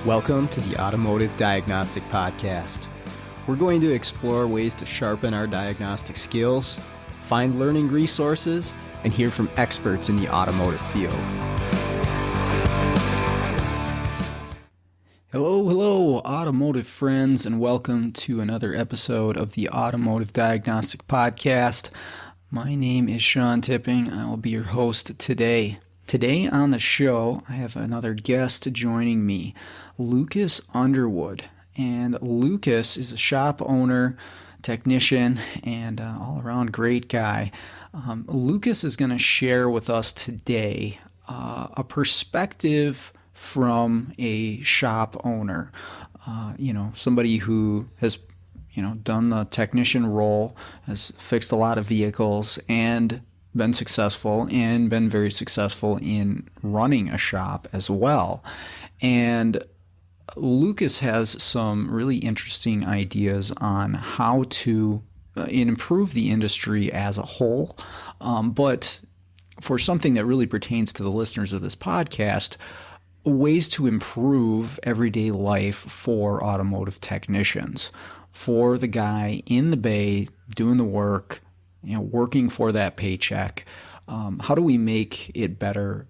Welcome to the Automotive Diagnostic Podcast. We're going to explore ways to sharpen our diagnostic skills, find learning resources, and hear from experts in the automotive field. Hello, automotive friends, and welcome to another episode of the Automotive Diagnostic Podcast. My name is Sean Tipping. I will be your host today. Today on the show, I have another guest joining me, Lucas Underwood. And Lucas is a shop owner, technician, and all-around great guy. Lucas is going to share with us today a perspective from a shop owner, somebody who has, done the technician role, has fixed a lot of vehicles, and been successful, and been very successful in running a shop as well. And Lucas has some really interesting ideas on how to improve the industry as a whole. But for something that really pertains to the listeners of this podcast, ways to improve everyday life for automotive technicians, for the guy in the bay doing the work, working for that paycheck. How do we make it better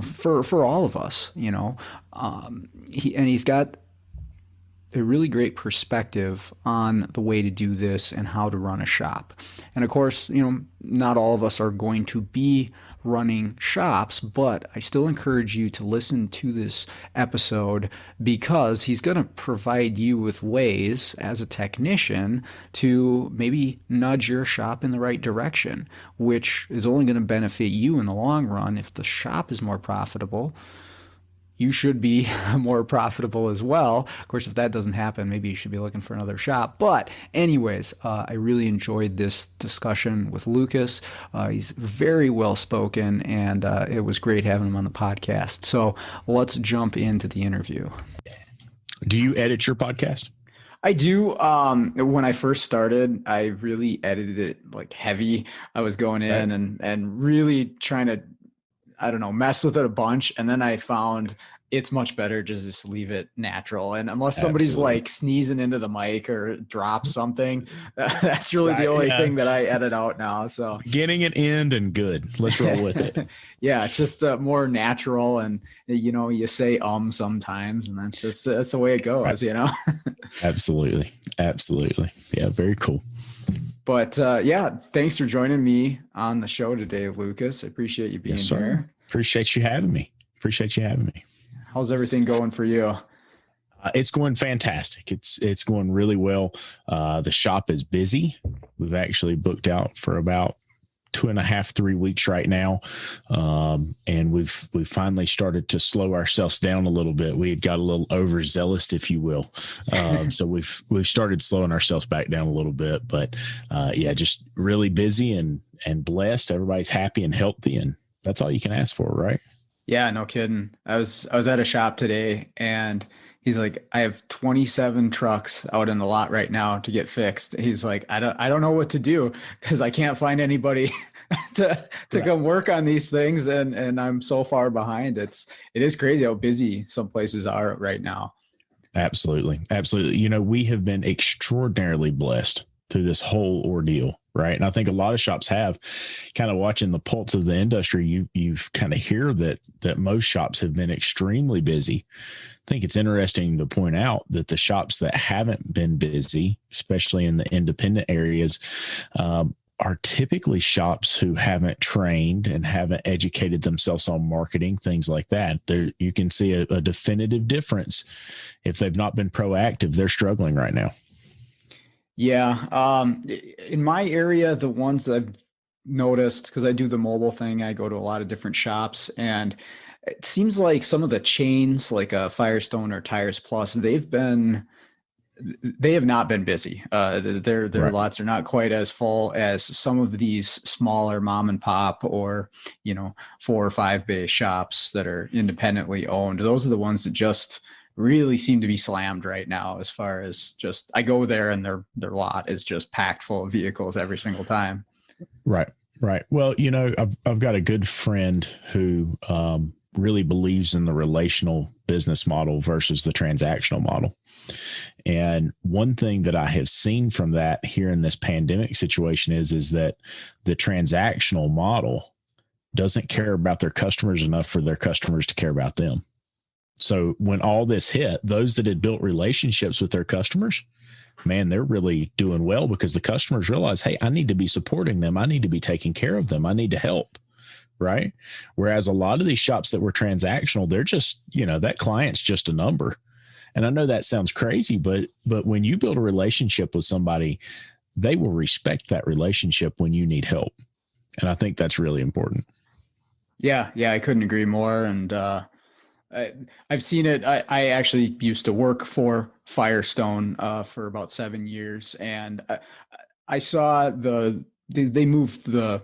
for all of us? He's got a really great perspective on the way to do this and how to run a shop. And of course, not all of us are going to be running shops, but I still encourage you to listen to this episode because he's going to provide you with ways as a technician to maybe nudge your shop in the right direction, which is only going to benefit you in the long run. If the shop is more profitable, you should be more profitable as well. Of course, if that doesn't happen, maybe you should be looking for another shop. But anyways, I really enjoyed this discussion with Lucas. He's very well spoken, and it was great having him on the podcast. So let's jump into the interview. Do you edit your podcast? I do. When I first started, I really edited it like heavy. I was going in and really trying to, mess with it a bunch. And then I found it's much better to just leave it natural. And unless somebody's like sneezing into the mic or drops something, that's really the only thing that I edit out now. So beginning and end and good. Let's roll with it. Yeah. It's just more natural. And you say sometimes, and that's the way it goes, Absolutely. Yeah. Very cool. But thanks for joining me on the show today, Lucas. I appreciate you being here. Appreciate you having me. How's everything going for you? It's going fantastic. It's going really well. The shop is busy. We've actually booked out for about 2.5, 3 weeks right now. And we've finally started to slow ourselves down a little bit. We had got a little overzealous, if you will. So we've started slowing ourselves back down a little bit, but just really busy and blessed. Everybody's happy and healthy, and that's all you can ask for, right? Yeah, no kidding. I was at a shop today, and he's like, I have 27 trucks out in the lot right now to get fixed. He's like, I don't know what to do because I can't find anybody to come work on these things. And I'm so far behind. It is crazy how busy some places are right now. Absolutely. We have been extraordinarily blessed through this whole ordeal. Right. And I think a lot of shops have kind of watching the pulse of the industry. You've kind of hear that most shops have been extremely busy. I think it's interesting to point out that the shops that haven't been busy, especially in the independent areas, are typically shops who haven't trained and haven't educated themselves on marketing, things like that. You can see a definitive difference. If they've not been proactive, they're struggling right now. Yeah. In my area, the ones that I've noticed, because I do the mobile thing, I go to a lot of different shops, and it seems like some of the chains like Firestone or Tires Plus, they have not been busy. Their Right. lots are not quite as full as some of these smaller mom and pop or, 4 or 5 bay shops that are independently owned. Those are the ones that just really seem to be slammed right now, as far as just, I go there and their lot is just packed full of vehicles every single time. Right. Right. Well, I've got a good friend who really believes in the relational business model versus the transactional model. And one thing that I have seen from that here in this pandemic situation is that the transactional model doesn't care about their customers enough for their customers to care about them. So when all this hit, those that had built relationships with their customers, man, they're really doing well because the customers realize, hey, I need to be supporting them. I need to be taking care of them. I need to help. Right. Whereas a lot of these shops that were transactional, they're just, that client's just a number. And I know that sounds crazy, but when you build a relationship with somebody, they will respect that relationship when you need help. And I think that's really important. Yeah. Yeah. I couldn't agree more. And, I've seen it. I actually used to work for Firestone for about 7 years, and I saw they moved the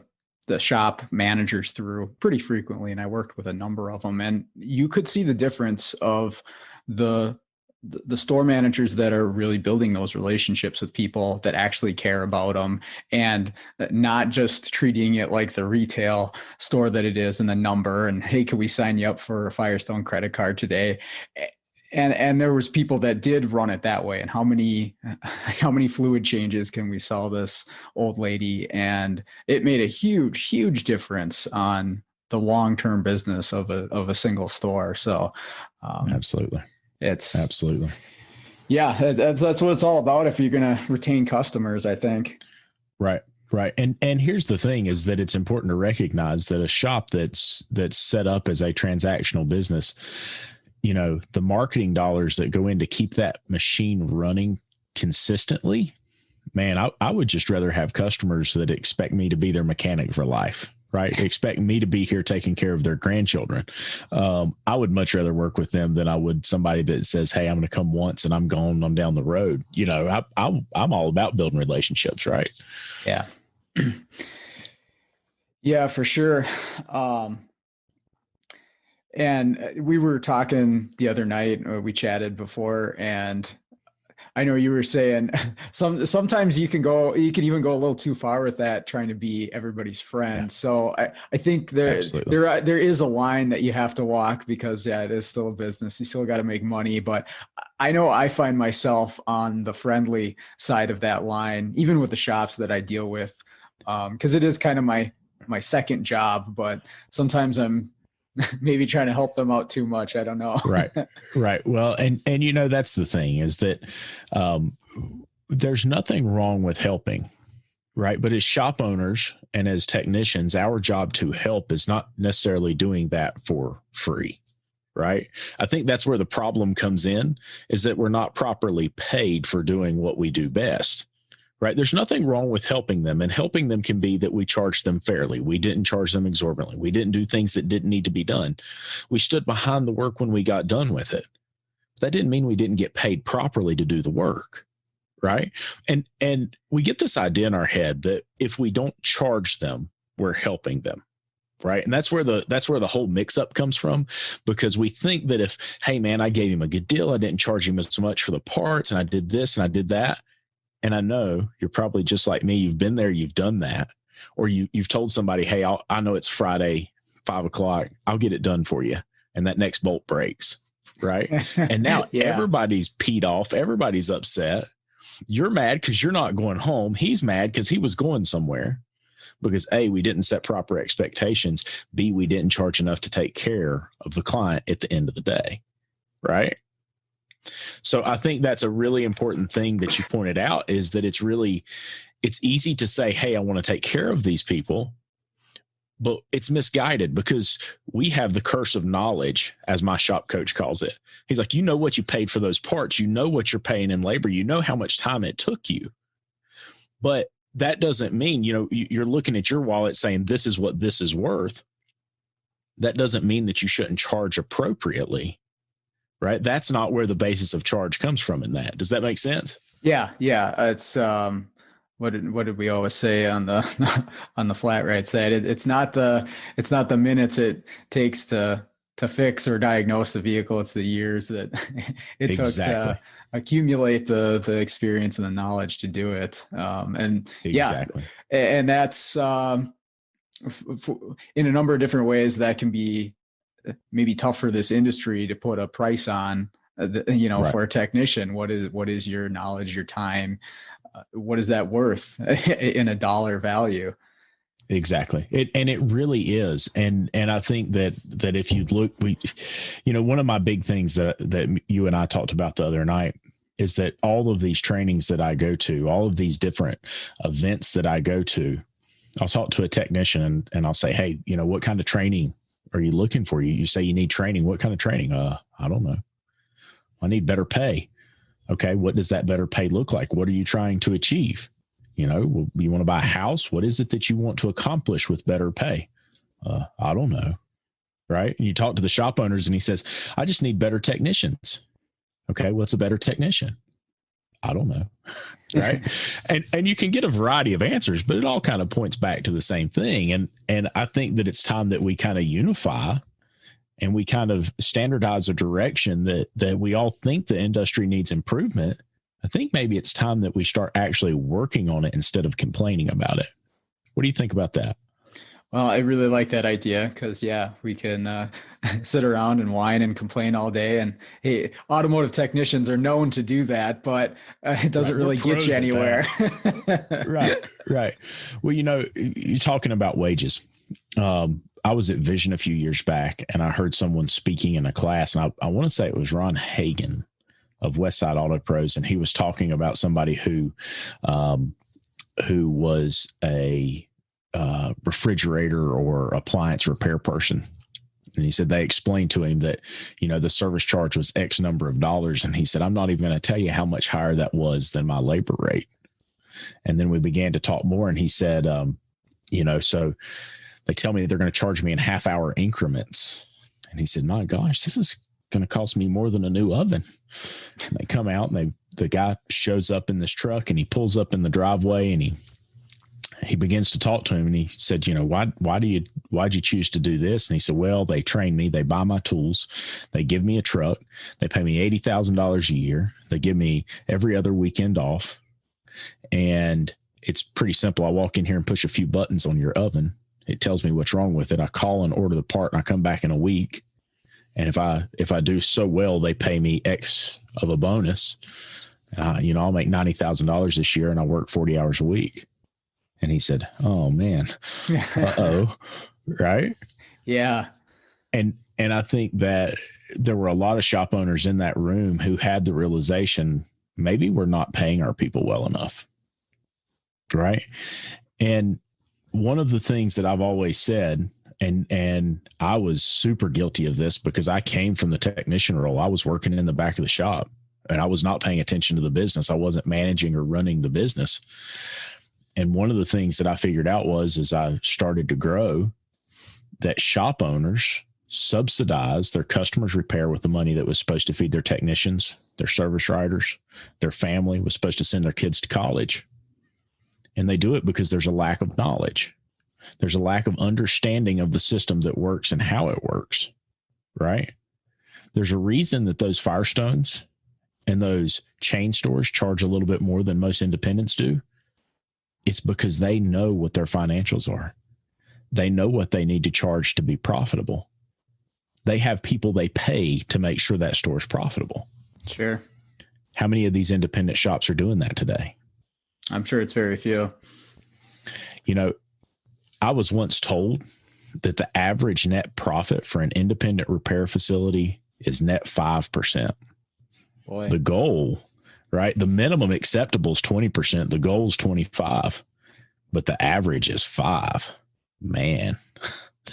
shop managers through pretty frequently, and I worked with a number of them, and you could see the difference of the the store managers that are really building those relationships with people that actually care about them, and not just treating it like the retail store that it is and the number and, hey, can we sign you up for a Firestone credit card today? And there was people that did run it that way. And how many fluid changes can we sell this old lady? And it made a huge difference on the long-term business of a single store. So Absolutely. it's Absolutely. Yeah, that's what it's all about if you're going to retain customers, I think. Right. Right. And here's the thing is that it's important to recognize that a shop that's set up as a transactional business, the marketing dollars that go in to keep that machine running consistently, man, I would just rather have customers that expect me to be their mechanic for life. Right. Expect me to be here taking care of their grandchildren. I would much rather work with them than I would somebody that says, hey, I'm going to come once and I'm gone. I'm down the road. I'm all about building relationships. Right. Yeah. Yeah, for sure. And we were talking the other night, we chatted before, and I know you were saying sometimes you can even go a little too far with that, trying to be everybody's friend. Yeah. So I think there is a line that you have to walk, because it is still a business. You still got to make money. But I know I find myself on the friendly side of that line, even with the shops that I deal with, because it is kind of my second job. But sometimes I'm maybe trying to help them out too much. I don't know. Right. Right. Well, and that's the thing is that there's nothing wrong with helping. Right. But as shop owners and as technicians, our job to help is not necessarily doing that for free. Right. I think that's where the problem comes in, is that we're not properly paid for doing what we do best. Right. There's nothing wrong with helping them, and helping them can be that we charge them fairly. We didn't charge them exorbitantly. We didn't do things that didn't need to be done. We stood behind the work when we got done with it. That didn't mean we didn't get paid properly to do the work. Right. And we get this idea in our head that if we don't charge them, we're helping them. Right. And that's where the whole mix up comes from, because we think that if, hey, man, I gave him a good deal, I didn't charge him as much for the parts, and I did this and I did that. And I know you're probably just like me. You've been there, you've done that, or you've told somebody, hey, I know it's Friday, 5:00. I'll get it done for you. And that next bolt breaks. Right. And now everybody's peed off. Everybody's upset. You're mad because you're not going home. He's mad because he was going somewhere, because A, we didn't set proper expectations. B, we didn't charge enough to take care of the client at the end of the day. Right. So I think that's a really important thing that you pointed out, is that it's easy to say, hey, I want to take care of these people, but it's misguided, because we have the curse of knowledge, as my shop coach calls it. He's like, you know what you paid for those parts, you know what you're paying in labor, you know how much time it took you. But that doesn't mean, you're looking at your wallet saying, this is what this is worth. That doesn't mean that you shouldn't charge appropriately. Right. That's not where the basis of charge comes from in that. Does that make sense? Yeah. Yeah. It's, what did we always say on the, on the flat rate side? It's not the minutes it takes to fix or diagnose the vehicle. It's the years that it took to accumulate the experience and the knowledge to do it. And exactly. And that's, in a number of different ways that can be maybe tough for this industry to put a price on, right. For a technician. What is your knowledge, your time? What is that worth in a dollar value? Exactly. It really is. And I think that if you look, one of my big things that you and I talked about the other night is that all of these trainings that I go to, all of these different events that I go to, I'll talk to a technician and I'll say, hey, what kind of training are you looking for? You say you need training. What kind of training? I don't know. I need better pay. Okay. What does that better pay look like? What are you trying to achieve? You want to buy a house? What is it that you want to accomplish with better pay? I don't know. Right. And you talk to the shop owners and he says, I just need better technicians. Okay. What's a better technician? I don't know. Right. and you can get a variety of answers, but it all kind of points back to the same thing. And I think that it's time that we kind of unify and we kind of standardize a direction that we all think the industry needs improvement. I think maybe it's time that we start actually working on it instead of complaining about it. What do you think about that? Well, I really like that idea because, we can sit around and whine and complain all day. And hey, automotive technicians are known to do that, but it doesn't really get you anywhere. Right. Well, you're talking about wages. I was at Vision a few years back and I heard someone speaking in a class, and I want to say it was Ron Hagan of Westside Auto Pros. And he was talking about somebody who was a refrigerator or appliance repair person. And he said they explained to him that, the service charge was X number of dollars. And he said, I'm not even going to tell you how much higher that was than my labor rate. And then we began to talk more. And he said, so they tell me they're going to charge me in half-hour increments. And he said, my gosh, this is going to cost me more than a new oven. And they come out and the guy shows up in this truck and he pulls up in the driveway and he begins to talk to him. And he said, why'd you choose to do this? And he said, well, they train me, they buy my tools, they give me a truck, they pay me $80,000 a year. They give me every other weekend off. And it's pretty simple. I walk in here and push a few buttons on your oven. It tells me what's wrong with it. I call and order the part and I come back in a week. And if I do so well, they pay me X of a bonus. I'll make $90,000 this year and I work 40 hours a week. And he said, oh man, uh-oh. Right. Yeah. And I think that there were a lot of shop owners in that room who had the realization, maybe we're not paying our people well enough. Right. And one of the things that I've always said, and I was super guilty of this because I came from the technician role. I was working in the back of the shop and I was not paying attention to the business. I wasn't managing or running the business. And one of the things that I figured out was, as I started to grow, that shop owners subsidize their customers' repair with the money that was supposed to feed their technicians, their service riders, their family was supposed to send their kids to college. And they do it because there's a lack of knowledge. There's a lack of understanding of the system that works and how it works, right? There's a reason that those Firestones and those chain stores charge a little bit more than most independents do. It's because they know what their financials are. They know what they need to charge to be profitable. They have people they pay to make sure that store is profitable. Sure. How many of these independent shops are doing that today? I'm sure it's very few. I was once told that the average net profit for an independent repair facility is net 5%. Boy. The goal, right? The minimum acceptable is 20%. The goal is 25%, but the average is 5%. Man,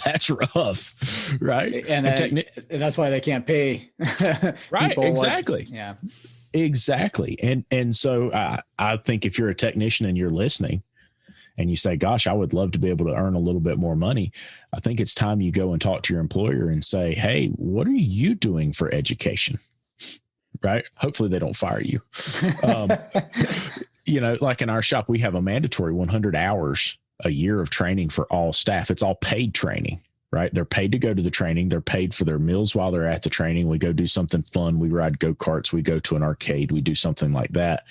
that's rough, right? And that's why they can't pay. Right. Exactly. Yeah. Exactly. And so I think if you're a technician and you're listening and you say, gosh, I would love to be able to earn a little bit more money, I think it's time you go and talk to your employer and say, hey, what are you doing for education? Right. Hopefully they don't fire you. Like in our shop, we have a mandatory 100 hours a year of training for all staff. It's all paid training. Right. They're paid to go to the training. They're paid for their meals while they're at the training. We go do something fun. We ride go-karts. We go to an arcade. We do something like that.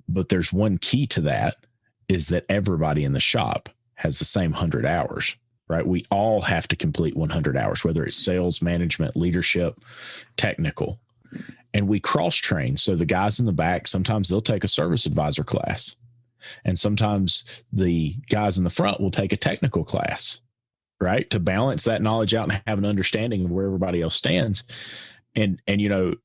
But there's one key to that, is that everybody in the shop has the same 100 hours, right? We all have to complete 100 hours, whether it's sales, management, leadership, technical. And we cross train. So the guys in the back, sometimes they'll take a service advisor class. And sometimes the guys in the front will take a technical class, right? To balance that knowledge out and have an understanding of where everybody else stands. And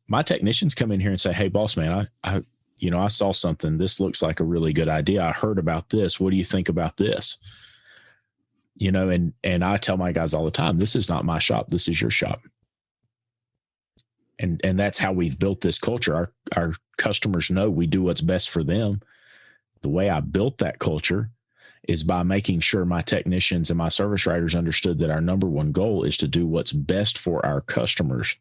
my technicians come in here and say, hey, boss man, I saw something. This looks like a really good idea. I heard about this. What do you think about this? And I tell my guys all the time, this is not my shop. This is your shop. And that's how we've built this culture. Our customers know we do what's best for them. The way I built that culture is by making sure my technicians and my service writers understood that our number one goal is to do what's best for our customers.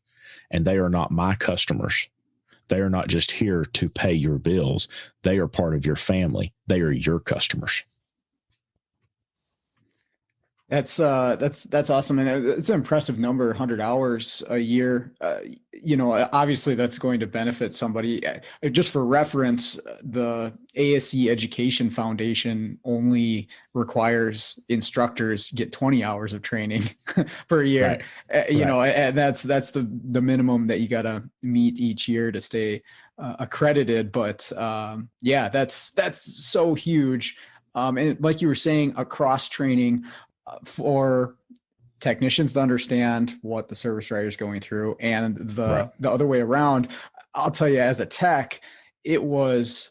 And they are not my customers. They are not just here to pay your bills. They are part of your family. They are your customers. That's awesome. And it's an impressive number, 100 hours a year. Obviously that's going to benefit somebody. Just for reference, the ASE Education Foundation only requires instructors get 20 hours of training per year. Right. And that's the minimum that you got to meet each year to stay accredited. But that's so huge. And like you were saying, a cross training for technicians to understand what the service writer is going through, and the other way around. I'll tell you, as a tech, it was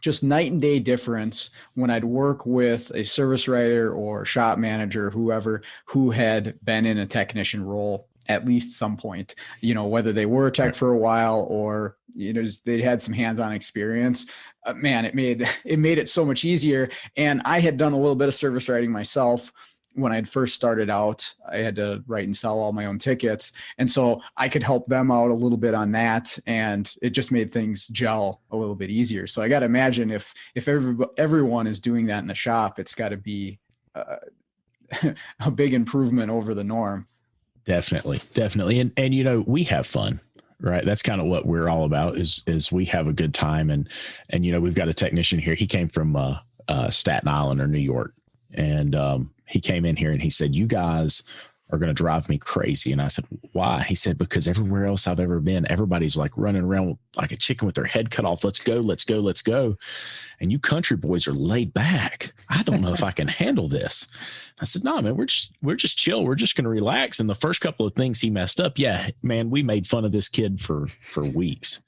just night and day difference when I'd work with a service writer or shop manager, whoever, who had been in a technician role at least some point, whether they were a tech for a while or, they had some hands-on experience. Man, it made it so much easier. And I had done a little bit of service writing myself when I'd first started out. I had to write and sell all my own tickets. And so I could help them out a little bit on that. And it just made things gel a little bit easier. So I got to imagine if everyone is doing that in the shop, it's got to be a big improvement over the norm. Definitely. And we have fun, right? That's kind of what we're all about is we have a good time. And we've got a technician here. He came from Staten Island or New York. And he came in here and he said, you guys are going to drive me crazy. And I said, why? He said, because everywhere else I've ever been, everybody's like running around like a chicken with their head cut off. Let's go, let's go, let's go. And you country boys are laid back. I don't know if I can handle this. I said, no, man, we're just chill. We're just going to relax. And the first couple of things he messed up. Yeah, man, we made fun of this kid for weeks.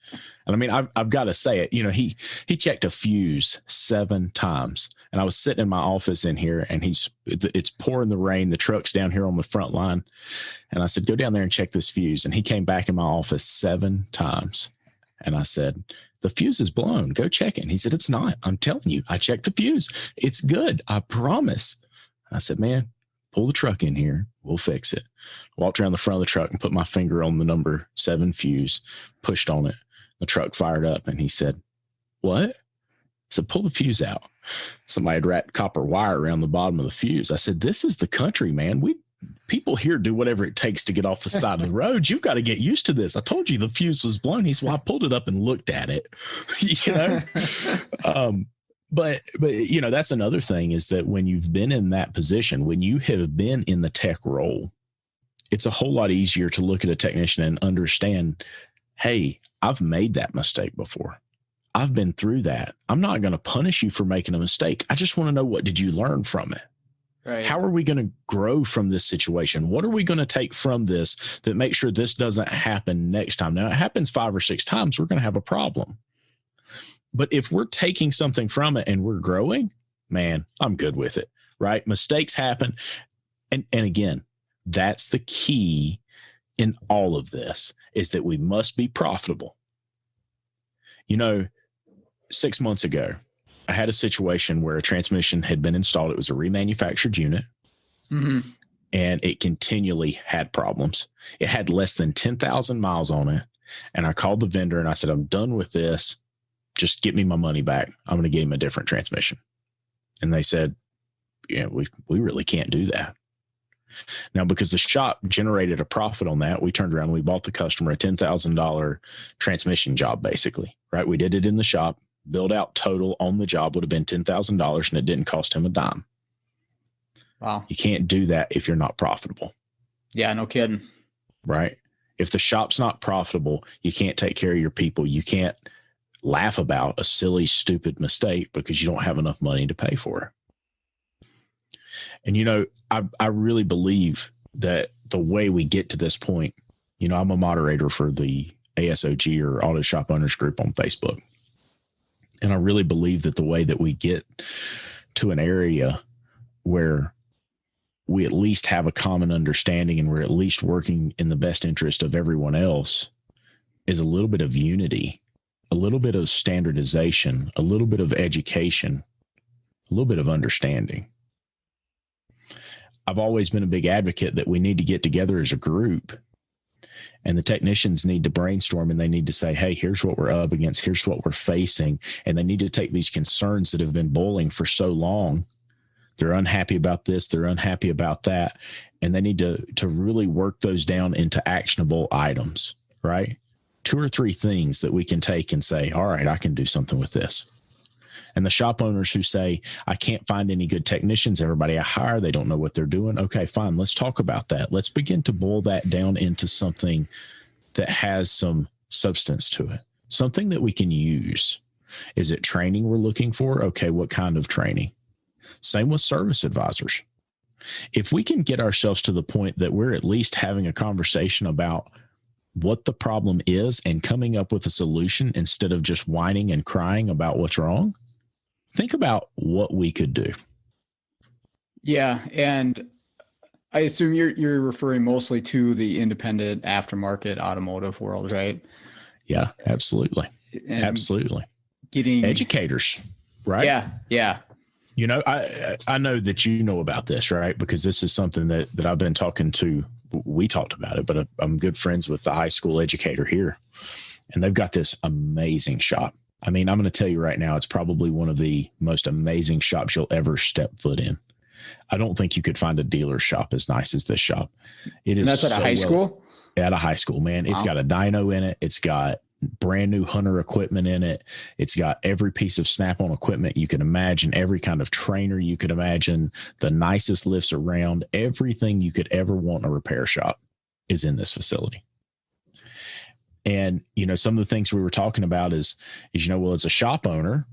And I mean, I've got to say it, he checked a fuse 7 times. And I was sitting in my office in here and it's pouring the rain. The truck's down here on the front line. And I said, go down there and check this fuse. And he came back in my office 7 times. And I said, the fuse is blown. Go check it. And he said, it's not. I'm telling you, I checked the fuse. It's good. I promise. I said, man, pull the truck in here. We'll fix it. Walked around the front of the truck and put my finger on the number 7 fuse, pushed on it. The truck fired up and he said, what? I said, pull the fuse out. Somebody had wrapped copper wire around the bottom of the fuse. I said, this is the country, man. People here do whatever it takes to get off the side of the road. You've got to get used to this. I told you the fuse was blown. He said, well, I pulled it up and looked at it, But that's another thing is that when you've been in that position, when you have been in the tech role, it's a whole lot easier to look at a technician and understand, hey, I've made that mistake before. I've been through that. I'm not going to punish you for making a mistake. I just want to know, what did you learn from it? Right. How are we going to grow from this situation? What are we going to take from this that makes sure this doesn't happen next time? Now, it happens 5 or 6 times, we're going to have a problem. But if we're taking something from it and we're growing, man, I'm good with it, right? Mistakes happen. And again, that's the key in all of this, is that we must be profitable. 6 months ago, I had a situation where a transmission had been installed. It was a remanufactured unit, and it continually had problems. It had less than 10,000 miles on it. And I called the vendor and I said, I'm done with this. Just get me my money back. I'm going to give him a different transmission. And they said, yeah, we really can't do that. Now, because the shop generated a profit on that, we turned around and we bought the customer a $10,000 transmission job, basically, right? We did it in the shop. Build out total on the job would have been $10,000 and it didn't cost him a dime. Wow. You can't do that if you're not profitable. Yeah, no kidding. Right? If the shop's not profitable, you can't take care of your people. You can't laugh about a silly, stupid mistake because you don't have enough money to pay for it. And, you know, I really believe that the way we get to this point, you know, I'm a moderator for the ASOG or Auto Shop Owners Group on Facebook. And I really believe that the way that we get to an area where we at least have a common understanding and we're at least working in the best interest of everyone else is a little bit of unity, a little bit of standardization, a little bit of education, a little bit of understanding. I've always been a big advocate that we need to get together as a group, and the technicians need to brainstorm, and they need to say, hey, here's what we're up against. Here's what we're facing. And they need to take these concerns that have been boiling for so long. They're unhappy about this. They're unhappy about that. And they need to really work those down into actionable items, right? 2 or 3 things that we can take and say, all right, I can do something with this. And the shop owners who say, I can't find any good technicians, everybody I hire, they don't know what they're doing. Okay, fine. Let's talk about that. Let's begin to boil that down into something that has some substance to it, something that we can use. Is it training we're looking for? Okay, what kind of training? Same with service advisors. If we can get ourselves to the point that we're at least having a conversation about what the problem is and coming up with a solution instead of just whining and crying about what's wrong, think about what we could do. Yeah, and I assume you're referring mostly to the independent aftermarket automotive world, right? Yeah, absolutely. And absolutely. Getting educators, right? Yeah, yeah. You know, I know that you know about this, right? Because this is something that I've been talking to. We talked about it, but I'm good friends with the high school educator here, and they've got this amazing shop. I mean, I'm going to tell you right now, it's probably one of the most amazing shops you'll ever step foot in. I don't think you could find a dealer shop as nice as this shop. It is. And that's at a high school? At a high school, man. Wow. It's got a dyno in it. It's got brand new Hunter equipment in it. It's got every piece of Snap-on equipment you can imagine, every kind of trainer you could imagine, the nicest lifts around. Everything you could ever want in a repair shop is in this facility. And, you know, some of the things we were talking about is, you know, well, as a shop owner,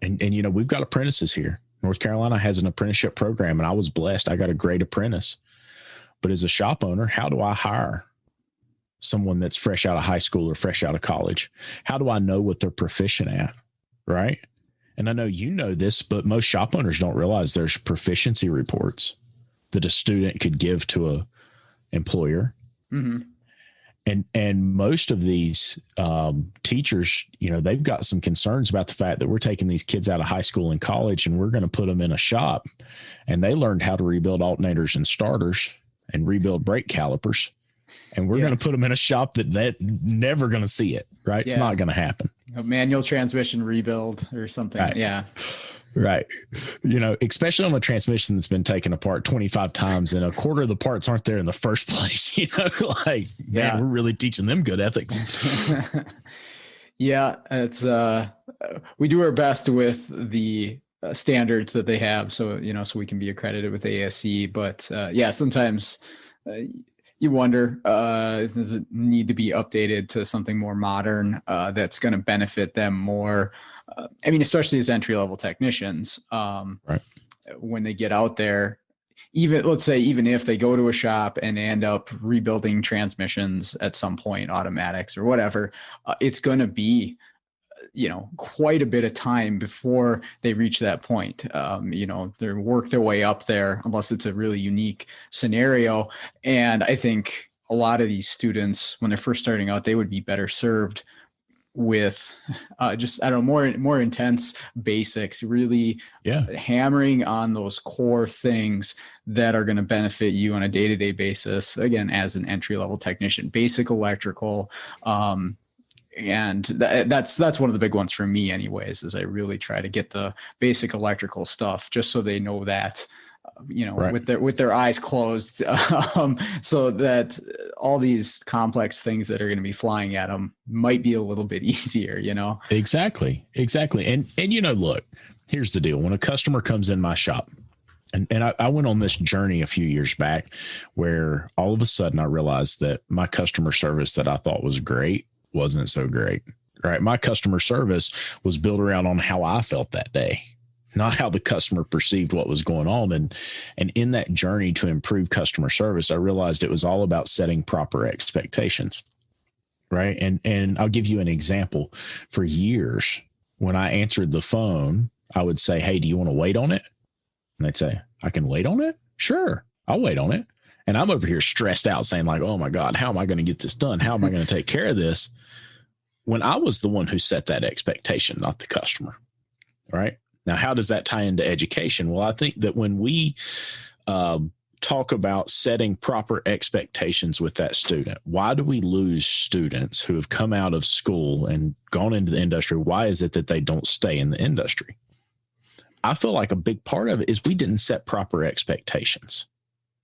and you know, we've got apprentices here. North Carolina has an apprenticeship program, and I was blessed. I got a great apprentice. But as a shop owner, how do I hire someone that's fresh out of high school or fresh out of college? How do I know what they're proficient at? Right. And I know you know this, but most shop owners don't realize there's proficiency reports that a student could give to a employer. Mm-hmm. And most of these teachers, you know, they've got some concerns about the fact that we're taking these kids out of high school and college, and we're going to put them in a shop, and they learned how to rebuild alternators and starters and rebuild brake calipers. And we're going to put them in a shop that never going to see it, right? It's not going to happen. A manual transmission rebuild or something. Right. Yeah. Right. You know, especially on a transmission that's been taken apart 25 times and a quarter of the parts aren't there in the first place. You know, like, man, we're really teaching them good ethics. Yeah. It's, we do our best with the standards that they have. So, you know, so we can be accredited with ASE, but sometimes, you wonder, does it need to be updated to something more modern that's going to benefit them more? I mean, especially as entry-level technicians, right. When they get out there, let's say if they go to a shop and end up rebuilding transmissions at some point, automatics or whatever, it's going to be, you know, quite a bit of time before they reach that point. You know, they work their way up there unless it's a really unique scenario. And I think a lot of these students, when they're first starting out, they would be better served with more intense basics, really hammering on those core things that are going to benefit you on a day-to-day basis. Again, as an entry-level technician, basic electrical, and that's one of the big ones for me anyways, is I really try to get the basic electrical stuff just so they know that, you know, right. with their eyes closed, so that all these complex things that are going to be flying at them might be a little bit easier, you know? Exactly. And, you know, look, here's the deal. When a customer comes in my shop And I went on this journey a few years back where all of a sudden I realized that my customer service that I thought was great wasn't so great, right? My customer service was built around on how I felt that day, not how the customer perceived what was going on. And in that journey to improve customer service, I realized it was all about setting proper expectations, right? And I'll give you an example. For years, when I answered the phone, I would say, "Hey, do you want to wait on it?" And they'd say, "I can wait on it? Sure, I'll wait on it." And I'm over here stressed out saying like, "Oh my God, how am I going to get this done? How am I going to take care of this?" When I was the one who set that expectation, not the customer. Right. Now, how does that tie into education? Well, I think that when we talk about setting proper expectations with that student, why do we lose students who have come out of school and gone into the industry? Why is it that they don't stay in the industry? I feel like a big part of it is we didn't set proper expectations,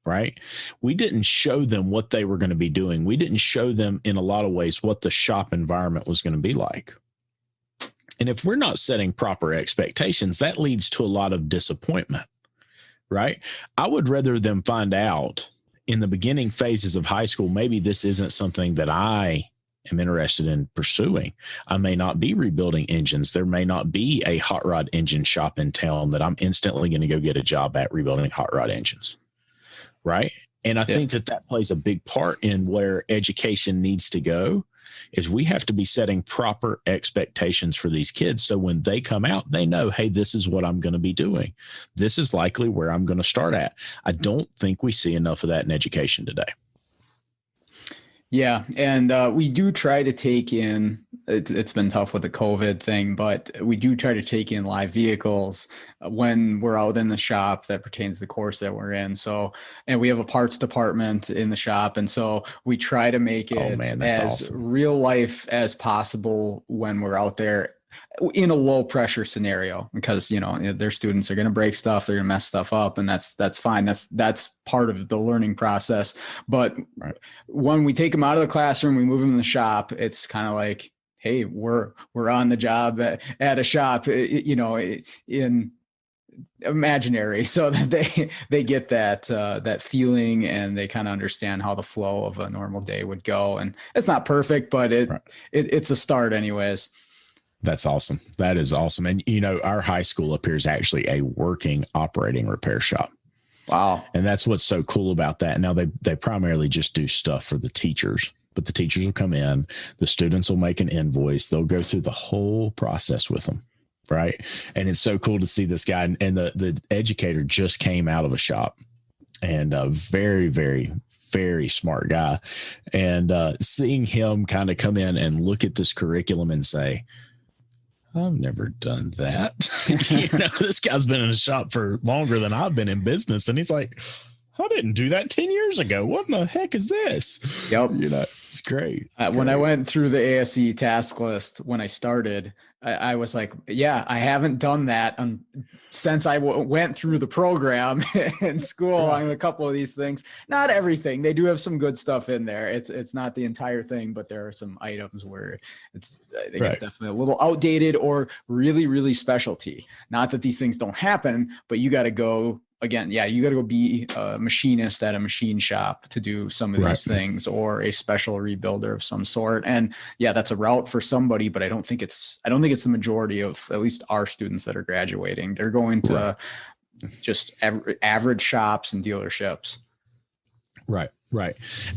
right? We didn't show them what they were going to be doing. We didn't show them in a lot of ways what the shop environment was going to be like. And if we're not setting proper expectations, that leads to a lot of disappointment, right? I would rather them find out in the beginning phases of high school, maybe this isn't something that I am interested in pursuing. I may not be rebuilding engines. There may not be a hot rod engine shop in town that I'm instantly going to go get a job at rebuilding hot rod engines. Right. And I think that plays a big part in where education needs to go is we have to be setting proper expectations for these kids. So when they come out, they know, hey, this is what I'm going to be doing. This is likely where I'm going to start at. I don't think we see enough of that in education today. Yeah. And we do try to take in, it's been tough with the COVID thing, but we do try to take in live vehicles when we're out in the shop that pertains to the course that we're in. So, and we have a parts department in the shop. And so we try to make it as awesome. Real life as possible when we're out there in a low pressure scenario, because their students are going to break stuff, they're going to mess stuff up, and that's fine. That's part of the learning process. But when we take them out of the classroom, we move them in the shop, it's kind of like, hey, we're on the job at a shop, in imaginary, so that they get that feeling, and they kind of understand how the flow of a normal day would go. And it's not perfect, but it's a start anyways. That's awesome. That is awesome. And, our high school up here is actually a working operating repair shop. Wow. And that's what's so cool about that. Now, they primarily just do stuff for the teachers, but the teachers will come in, the students will make an invoice. They'll go through the whole process with them. Right. And it's so cool to see this guy. And the educator just came out of a shop, and a very, very, very smart guy. And seeing him kind of come in and look at this curriculum and say, I've never done that. This guy's been in a shop for longer than I've been in business. And he's like, I didn't do that 10 years ago. What in the heck is this? Yep. It's great. When I went through the ASE task list, when I started, I was like, yeah, I haven't done that since I went through the program in school on a couple of these things. Not everything. They do have some good stuff in there. It's not the entire thing, but there are some items where it's definitely a little outdated or really, really specialty. Not that these things don't happen, but you got to go. Again, you got to go be a machinist at a machine shop to do some of these things, or a special rebuilder of some sort. And that's a route for somebody, but I don't think it's the majority of at least our students that are graduating. They're going to just average shops and dealerships. Right.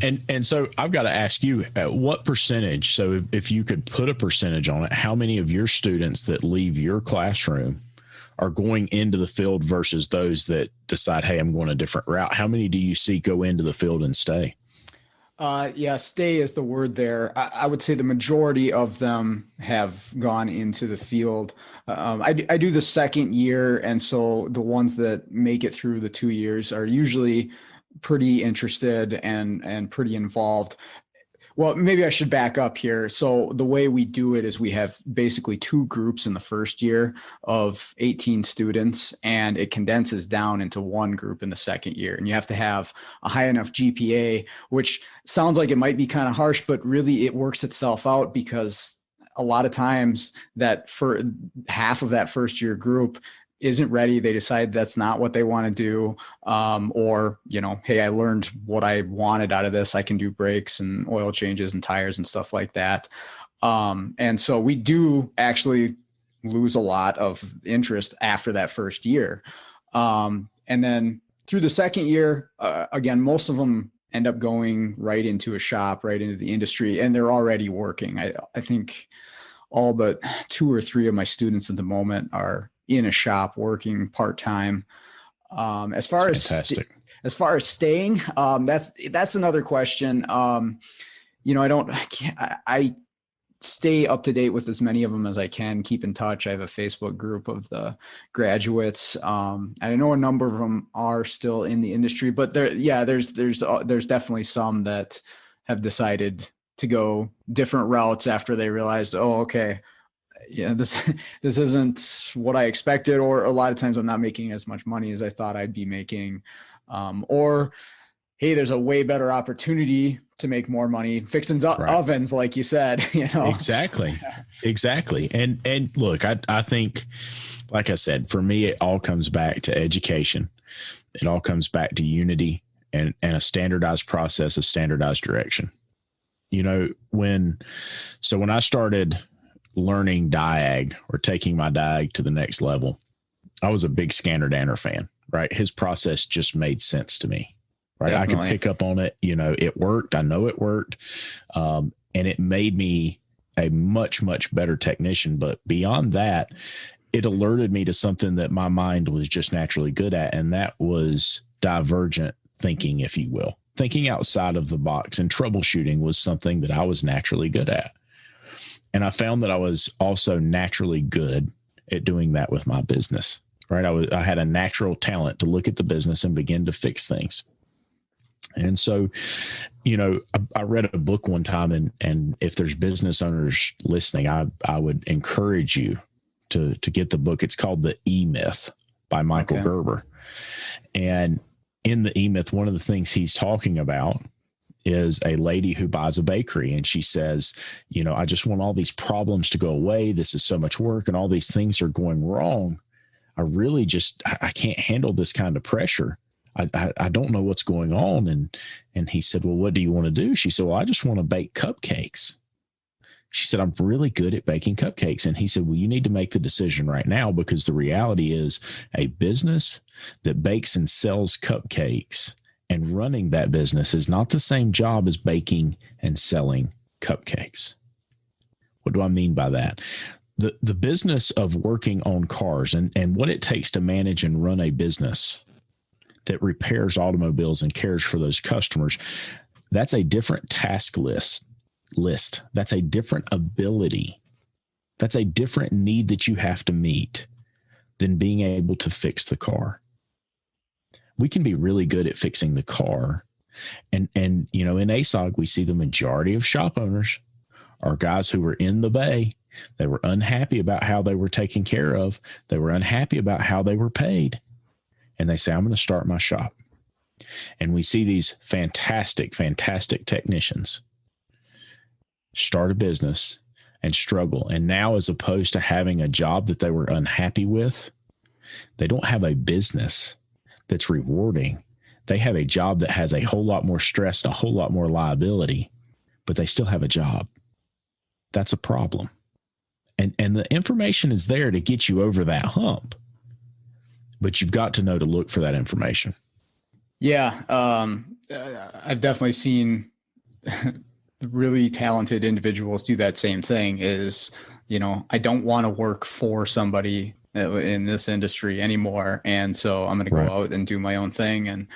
And so I've got to ask you, what percentage? So if you could put a percentage on it, how many of your students that leave your classroom are going into the field versus those that decide, hey, I'm going a different route? How many do you see go into the field and stay? Stay is the word there. I would say the majority of them have gone into the field. I do the second year. And so the ones that make it through the 2 years are usually pretty interested and pretty involved. Well, maybe I should back up here. So the way we do it is we have basically 2 groups in the first year of 18 students, and it condenses down into 1 group in the second year. And you have to have a high enough GPA, which sounds like it might be kind of harsh, but really it works itself out, because a lot of times that for half of that first year group isn't ready. They decide that's not what they want to do. Or, hey, I learned what I wanted out of this. I can do brakes and oil changes and tires and stuff like that. And so we do actually lose a lot of interest after that first year. And then through the second year, again, most of them end up going right into a shop, right into the industry, and they're already working. I think all but 2 or 3 of my students at the moment are in a shop working part-time. As far as staying, that's another question. I stay up to date with as many of them as I can, keep in touch. I have a Facebook group of the graduates. I know a number of them are still in the industry, but there's definitely some that have decided to go different routes after they realized, oh, okay, yeah, this isn't what I expected, or a lot of times I'm not making as much money as I thought I'd be making, or hey, there's a way better opportunity to make more money fixing ovens, like you said. Exactly. And look, I think, like I said, for me, it all comes back to education. It all comes back to unity and a standardized process, a standardized direction. When I started learning diag or taking my diag to the next level, I was a big Scanner Danner fan, right? His process just made sense to me, right? Definitely. I could pick up on it. It worked. I know it worked. And it made me a much, much better technician. But beyond that, it alerted me to something that my mind was just naturally good at. And that was divergent thinking, if you will. Thinking outside of the box, and troubleshooting was something that I was naturally good at. And I found that I was also naturally good at doing that with my business, right? I had a natural talent to look at the business and begin to fix things. And so, I read a book one time, and if there's business owners listening, I would encourage you to get the book. It's called The E-Myth by Michael Gerber. And in The E-Myth, one of the things he's talking about is a lady who buys a bakery, and she says, I just want all these problems to go away. This is so much work and all these things are going wrong. I can't handle this kind of pressure. I don't know what's going on. And he said, well, what do you want to do? She said, well, I just want to bake cupcakes. She said, I'm really good at baking cupcakes. And he said, well, you need to make the decision right now, because the reality is a business that bakes and sells cupcakes and running that business is not the same job as baking and selling cupcakes. What do I mean by that? The business of working on cars and what it takes to manage and run a business that repairs automobiles and cares for those customers, that's a different task list. That's a different ability. That's a different need that you have to meet than being able to fix the car. We can be really good at fixing the car. And in ASOG, we see the majority of shop owners are guys who were in the bay. They were unhappy about how they were taken care of. They were unhappy about how they were paid. And they say, I'm going to start my shop. And we see these fantastic, fantastic technicians start a business and struggle. And now, as opposed to having a job that they were unhappy with, they don't have a business that's rewarding. They have a job that has a whole lot more stress and a whole lot more liability, but they still have a job. That's a problem. And the information is there to get you over that hump, but you've got to know to look for that information. Yeah. I've definitely seen really talented individuals do that same thing. Is, I don't want to work for somebody in this industry anymore. And so I'm going to go out and do my own thing. And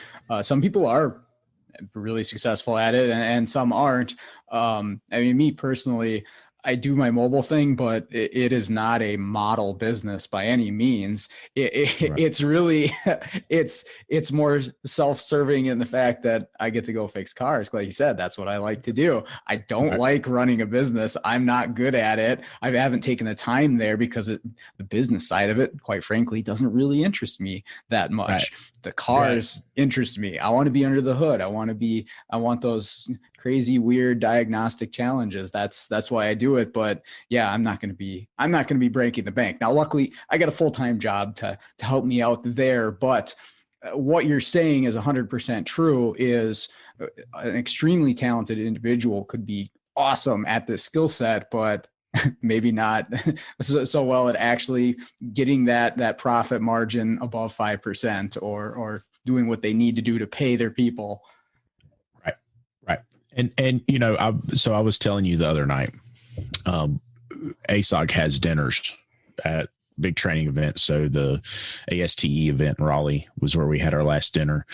some people are really successful at it, and some aren't. Me personally, I do my mobile thing, but it is not a model business by any means. It's really, it's more self-serving in the fact that I get to go fix cars. Like you said, that's what I like to do. I don't like running a business. I'm not good at it. I haven't taken the time there because the business side of it, quite frankly, doesn't really interest me that much. The cars interest me. I want to be under the hood. I want those crazy, weird diagnostic challenges. That's why I do it. But yeah, I'm not going to be breaking the bank. Now, luckily I got a full-time job to help me out there. But what you're saying is 100% true, is an extremely talented individual could be awesome at this skill set, but maybe not so well at actually getting that profit margin above 5%, or doing what they need to do to pay their people. Right. Right. And I was telling you the other night, ASOG has dinners at big training events. So the ASTE event in Raleigh was where we had our last dinner.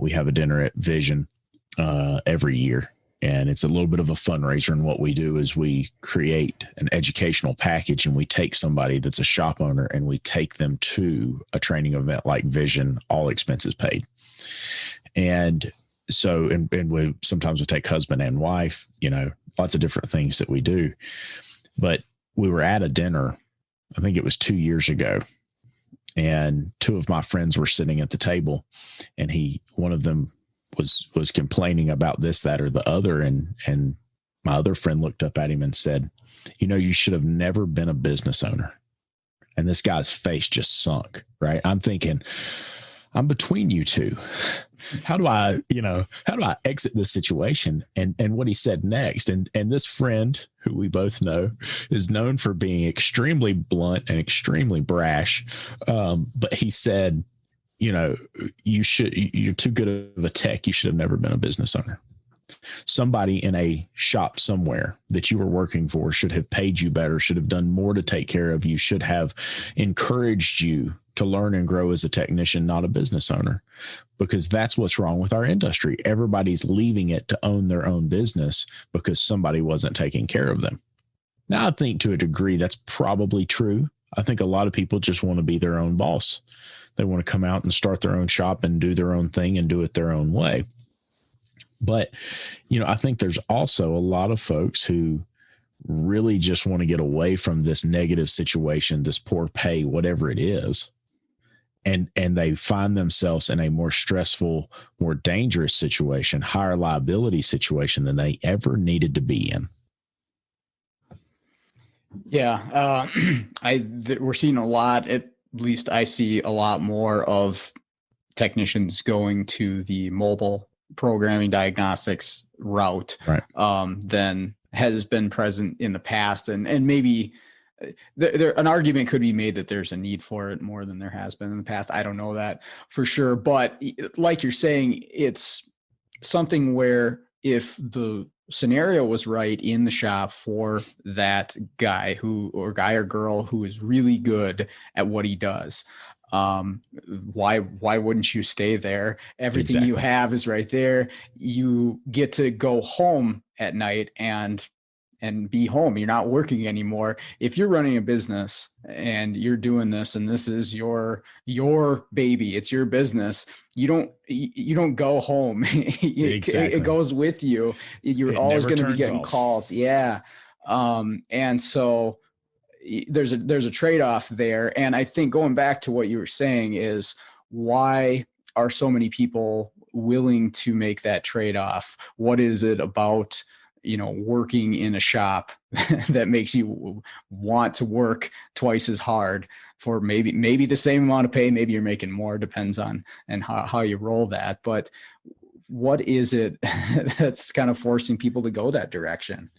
We have a dinner at Vision every year. And it's a little bit of a fundraiser. And what we do is we create an educational package, and we take somebody that's a shop owner and we take them to a training event like Vision, all expenses paid. And so, and we sometimes we take husband and wife, lots of different things that we do. But we were at a dinner, I think it was 2 years ago, and two of my friends were sitting at the table, and one of them was complaining about this, that, or the other. And my other friend looked up at him and said, you should have never been a business owner. And this guy's face just sunk, right? I'm thinking, I'm between you two. How do I exit this situation? And what he said next, and this friend who we both know is known for being extremely blunt and extremely brash. But he said, you're too good of a tech. You should have never been a business owner. Somebody in a shop somewhere that you were working for should have paid you better, should have done more to take care of you, should have encouraged you to learn and grow as a technician, not a business owner, because that's what's wrong with our industry. Everybody's leaving it to own their own business because somebody wasn't taking care of them. Now, I think to a degree that's probably true. I think a lot of people just want to be their own boss. They want to come out and start their own shop and do their own thing and do it their own way. But, I think there's also a lot of folks who really just want to get away from this negative situation, this poor pay, whatever it is. And they find themselves in a more stressful, more dangerous situation, higher liability situation than they ever needed to be in. Yeah. We're seeing a lot, at least I see a lot more of technicians going to the mobile programming diagnostics route, right, than has been present in the past. And maybe an argument could be made that there's a need for it more than there has been in the past. I don't know that for sure. But like you're saying, it's something where if the scenario was right in the shop for that guy or girl who is really good at what he does, why wouldn't you stay there? Everything Exactly. you have is right there. You get to go home at night and be home. You're not working anymore. If you're running a business and you're doing this, and this is your baby, it's your business, you don't go home. Exactly. It goes with you. You're always going to be getting calls. Yeah. And so there's a trade-off there. And I think going back to what you were saying is, why are so many people willing to make that trade-off? What is it about working in a shop that makes you want to work twice as hard for maybe the same amount of pay? Maybe you're making more, depends on and how you roll that. But what is it that's kind of forcing people to go that direction?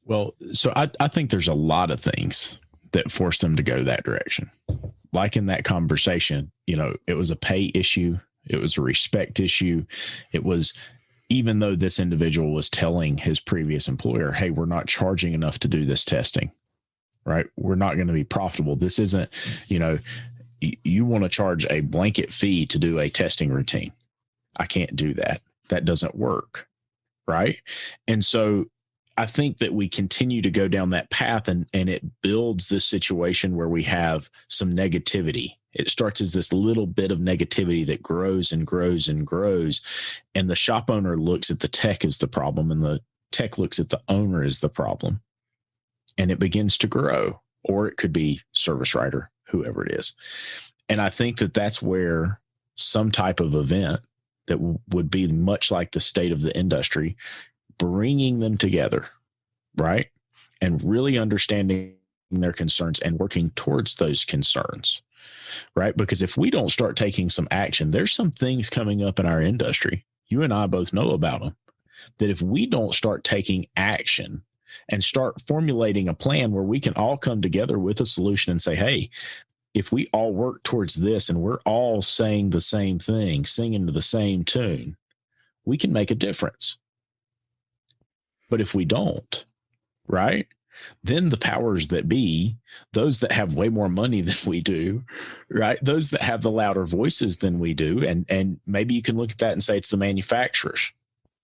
Well, so I think there's a lot of things that force them to go that direction. Like in that conversation, it was a pay issue. It was a respect issue. It was, even though this individual was telling his previous employer, hey, we're not charging enough to do this testing, right? We're not going to be profitable. This isn't, you want to charge a blanket fee to do a testing routine. I can't do that. That doesn't work, right? And so I think that we continue to go down that path, and it builds this situation where we have some negativity. It starts as this little bit of negativity that grows and grows and grows. And the shop owner looks at the tech as the problem, and the tech looks at the owner as the problem. And it begins to grow, or it could be service writer, whoever it is. And I think that that's where some type of event that would be much like the state of the industry, bringing them together, right? And really understanding their concerns and working towards those concerns, right? Because if we don't start taking some action, there's some things coming up in our industry. You and I both know about them, that if we don't start taking action and start formulating a plan where we can all come together with a solution and say, hey, if we all work towards this and we're all saying the same thing, singing to the same tune, we can make a difference. But if we don't, right, then the powers that be, those that have way more money than we do, right, those that have the louder voices than we do, and maybe you can look at that and say it's the manufacturers.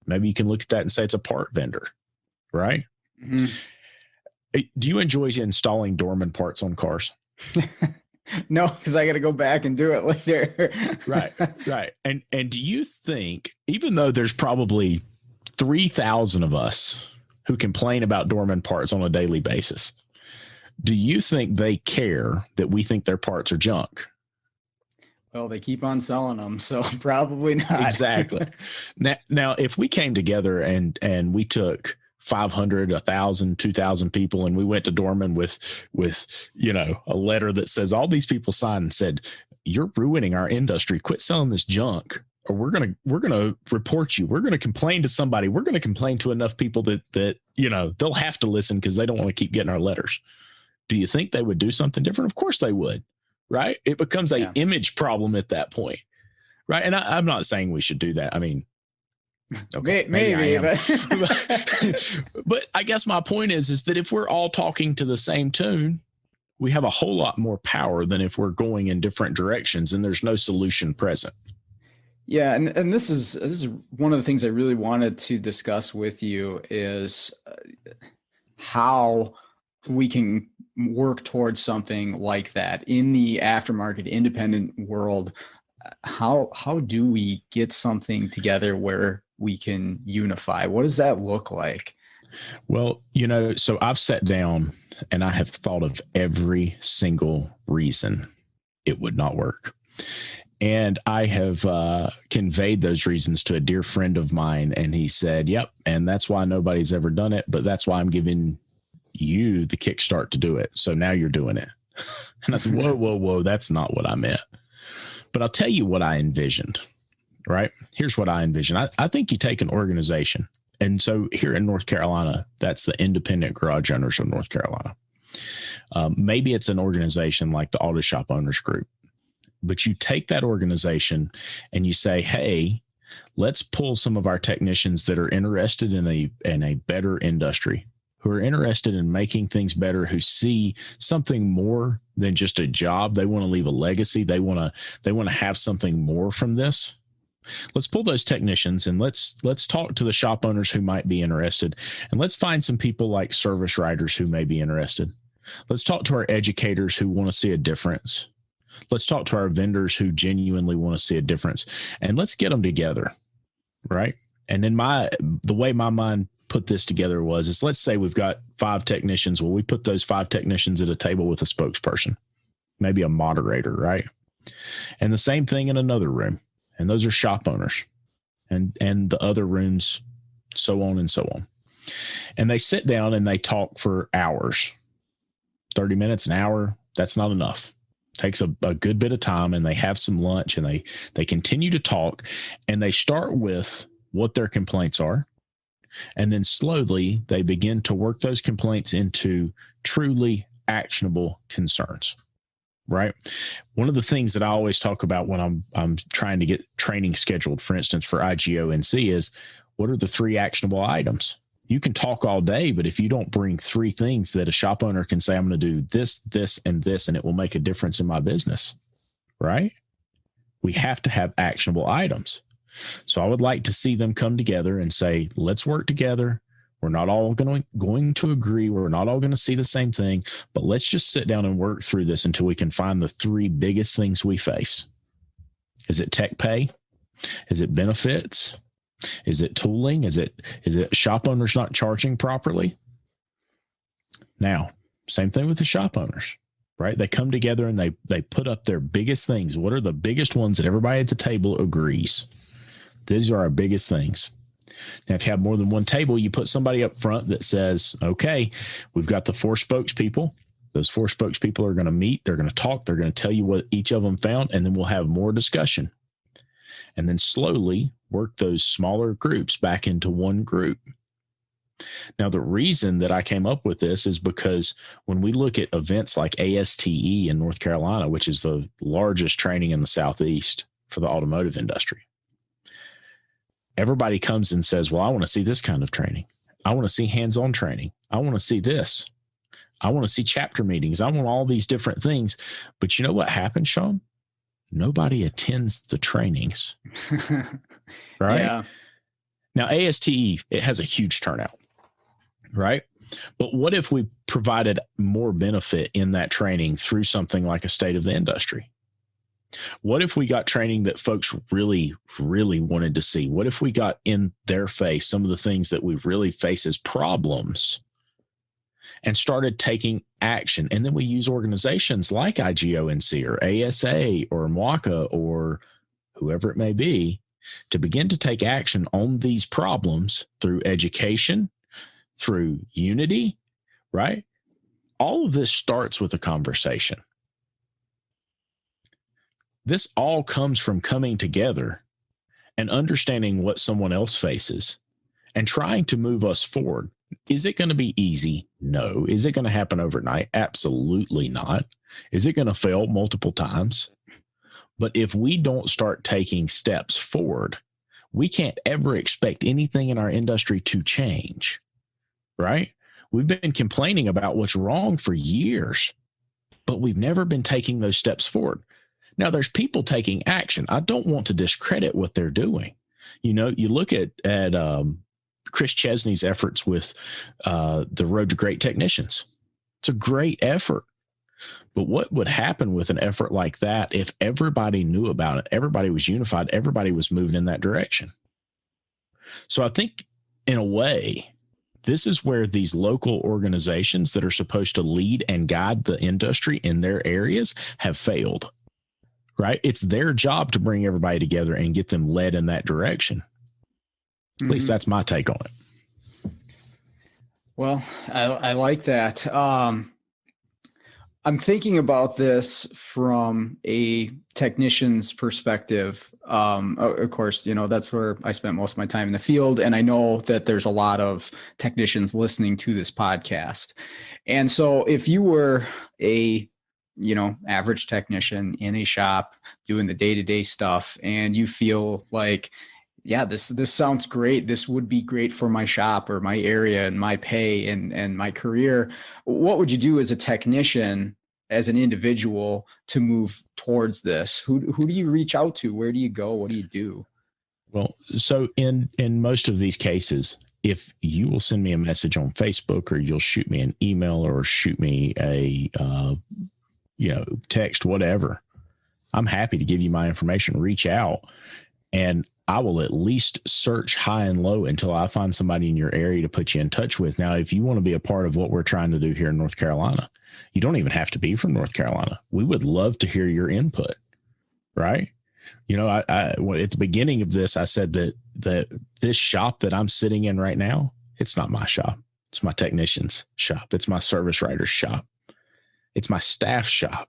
Maybe you can look at that and say it's a part vendor, right? Mm-hmm. Do you enjoy installing Dorman parts on cars? No, because I got to go back and do it later. Right. And do you think, even though there's probably 3,000 of us who complain about Dorman parts on a daily basis, do you think they care that we think their parts are junk? Well, they keep on selling them, so probably not. Exactly. Now, if we came together and we took 500, 1,000, 2,000 people, and we went to Dorman with a letter that says all these people signed and said, "You're ruining our industry. Quit selling this junk, or we're gonna report you. We're gonna complain to somebody. We're gonna complain to enough people that they'll have to listen because they don't want to keep getting our letters." Do you think they would do something different? Of course they would, right? It becomes a image problem at that point, right? And I'm not saying we should do that. I mean, okay, maybe but I guess my point is that if we're all talking to the same tune, we have a whole lot more power than if we're going in different directions and there's no solution present. Yeah, and this is one of the things I really wanted to discuss with you is how we can work towards something like that in the aftermarket independent world. How do we get something together where we can unify? What does that look like? Well, so I've sat down and I have thought of every single reason it would not work. And I have conveyed those reasons to a dear friend of mine. And he said, yep. And that's why nobody's ever done it. But that's why I'm giving you the kickstart to do it. So now you're doing it. And I said, whoa. That's not what I meant. But I'll tell you what I envisioned, right? Here's what I envision. I think you take an organization. And so here in North Carolina, that's the Independent Garage Owners of North Carolina. Maybe it's an organization like the Auto Shop Owners Group. But you take that organization and you say, hey, let's pull some of our technicians that are interested in a better industry, who are interested in making things better, who see something more than just a job. They want to leave a legacy. They want to have something more from this. Let's pull those technicians and let's talk to the shop owners who might be interested. And let's find some people like service writers who may be interested. Let's talk to our educators who want to see a difference. Let's talk to our vendors who genuinely want to see a difference, and let's get them together. Right. And then the way my mind put this together is let's say we've got 5 technicians. Well, we put those 5 technicians at a table with a spokesperson, maybe a moderator, right? And the same thing in another room. And those are shop owners and the other rooms, so on and so on. And they sit down and they talk for hours, 30 minutes, an hour. That's not enough. Takes a good bit of time, and they have some lunch and they continue to talk, and they start with what their complaints are. And then slowly they begin to work those complaints into truly actionable concerns, right? One of the things that I always talk about when I'm trying to get training scheduled, for instance, for IGO&C is, what are the 3 actionable items? You can talk all day, but if you don't bring 3 things that a shop owner can say, I'm going to do this, this, and this, and it will make a difference in my business, right? We have to have actionable items. So I would like to see them come together and say, let's work together. We're not all going to agree. We're not all going to see the same thing, but let's just sit down and work through this until we can find the 3 biggest things we face. Is it tech pay? Is it benefits? Is it tooling? Is it shop owners not charging properly? Now, same thing with the shop owners, right? They come together and they put up their biggest things. What are the biggest ones that everybody at the table agrees? These are our biggest things. Now, if you have more than one table, you put somebody up front that says, okay, we've got the 4 spokespeople. Those 4 spokespeople are going to meet. They're going to talk. They're going to tell you what each of them found, and then we'll have more discussion. And then slowly work those smaller groups back into one group. Now, the reason that I came up with this is because when we look at events like ASTE in North Carolina, which is the largest training in the Southeast for the automotive industry, everybody comes and says, well, I want to see this kind of training. I want to see hands-on training. I want to see this. I want to see chapter meetings. I want all these different things. But you know what happens, Sean? Nobody attends the trainings. Right? Yeah. Now, ASTE, it has a huge turnout. Right? But what if we provided more benefit in that training through something like a state of the industry? What if we got training that folks really, really wanted to see? What if we got in their face some of the things that we really face as problems and started taking action? And then we use organizations like IGONC or ASA or MWACA or whoever it may be to begin to take action on these problems through education, through unity, right? All of this starts with a conversation. This all comes from coming together and understanding what someone else faces and trying to move us forward. Is it going to be easy? No. Is it going to happen overnight? Absolutely not. Is it going to fail multiple times? But if we don't start taking steps forward, we can't ever expect anything in our industry to change, right? We've been complaining about what's wrong for years, but we've never been taking those steps forward. Now, there's people taking action. I don't want to discredit what they're doing. You know, you look at Chris Chesney's efforts with the Road to Great Technicians. It's a great effort. But what would happen with an effort like that if everybody knew about it, everybody was unified, everybody was moving in that direction? So I think, in a way, this is where these local organizations that are supposed to lead and guide the industry in their areas have failed. Right? It's their job to bring everybody together and get them led in that direction. At least that's my take on it. Well, I like that. I'm thinking about this from a technician's perspective. Of course, you know, that's where I spent most of my time in the field. And I know that there's a lot of technicians listening to this podcast. And so if you were a average technician in a shop doing the day-to-day stuff, and you feel like, yeah, this sounds great. This would be great for my shop or my area and my pay and my career. What would you do as a technician, as an individual, to move towards this? Who do you reach out to? Where do you go? What do you do? Well, so in most of these cases, if you will send me a message on Facebook, or you'll shoot me an email, or shoot me a text, whatever, I'm happy to give you my information. Reach out, and I will at least search high and low until I find somebody in your area to put you in touch with. Now, if you want to be a part of what we're trying to do here in North Carolina, you don't even have to be from North Carolina. We would love to hear your input, right? You know, I at the beginning of this, I said that this shop that I'm sitting in right now, it's not my shop. It's my technician's shop. It's my service writer's shop. It's my staff shop.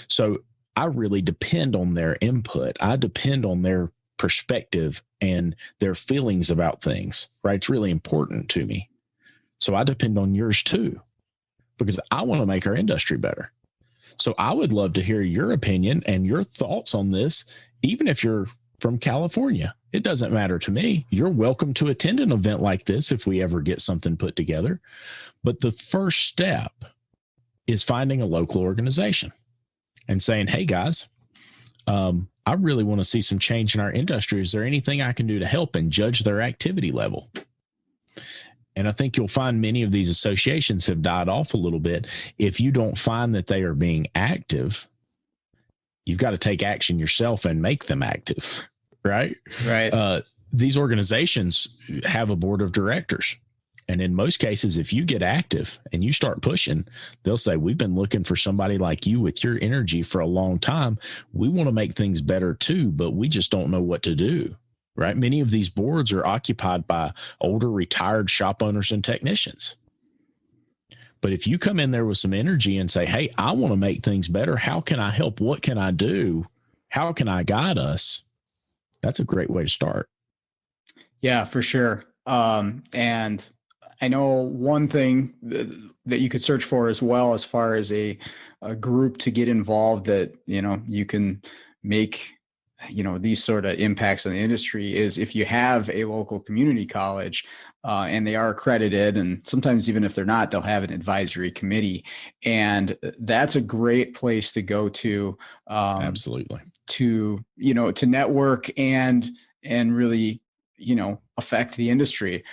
So I really depend on their input. I depend on their perspective and their feelings about things, right? It's really important to me. So I depend on yours too, because I want to make our industry better. So I would love to hear your opinion and your thoughts on this, even if you're from California. It doesn't matter to me. You're welcome to attend an event like this if we ever get something put together. But the first step is finding a local organization and saying, hey, guys, I really want to see some change in our industry. Is there anything I can do to help, and judge their activity level? And I think you'll find many of these associations have died off a little bit. If you don't find that they are being active, you've got to take action yourself and make them active, right? Right. These organizations have a board of directors. And in most cases, if you get active and you start pushing, they'll say, we've been looking for somebody like you with your energy for a long time. We want to make things better too, but we just don't know what to do. right? Many of these boards are occupied by older retired shop owners and technicians. But if you come in there with some energy and say, hey, I want to make things better. How can I help? What can I do? How can I guide us? That's a great way to start. Yeah, for sure. And I know one thing that you could search for as well, as far as a group to get involved that, you can make, these sort of impacts on the industry, is if you have a local community college and they are accredited, and sometimes even if they're not, they'll have an advisory committee. And that's a great place to go to. Absolutely. To network and really, affect the industry.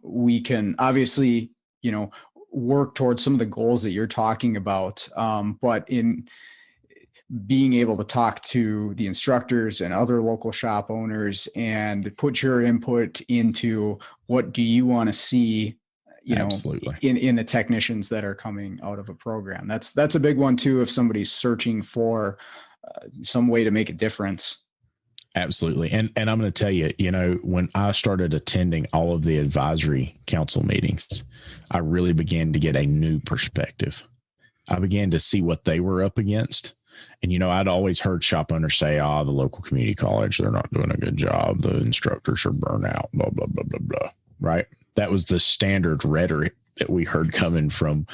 We can obviously, work towards some of the goals that you're talking about. But in being able to talk to the instructors and other local shop owners and put your input into what do you want to see, Absolutely. in the technicians that are coming out of a program. That's a big one too, if somebody's searching for some way to make a difference. Absolutely. And I'm going to tell you, when I started attending all of the advisory council meetings, I really began to get a new perspective. I began to see what they were up against. And, I'd always heard shop owners say, the local community college, they're not doing a good job. The instructors are burnt out, blah, blah, blah, blah, blah. Right. That was the standard rhetoric that we heard coming from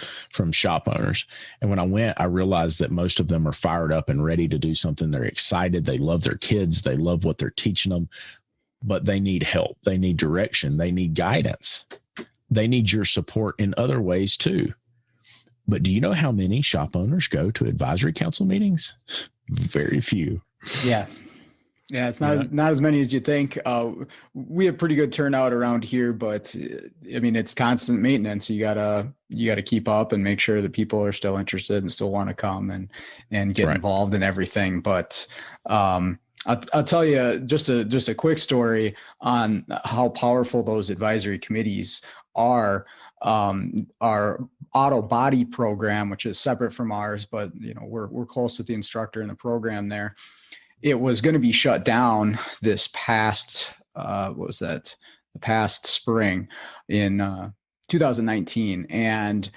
shop owners. And when I went, I realized that most of them are fired up and ready to do something. They're excited. They love their kids. They love what they're teaching them, but they need help. They need direction. They need guidance. They need your support in other ways too. But do you know how many shop owners go to advisory council meetings? Very few. Yeah. Yeah, it's not as many as you think. We have pretty good turnout around here, but I mean, it's constant maintenance. You gotta keep up and make sure that people are still interested and still want to come and get involved in everything. But I'll tell you just a quick story on how powerful those advisory committees are. Our auto body program, which is separate from ours, but we're close with the instructor in the program there. It was going to be shut down this past, the past spring in 2019. And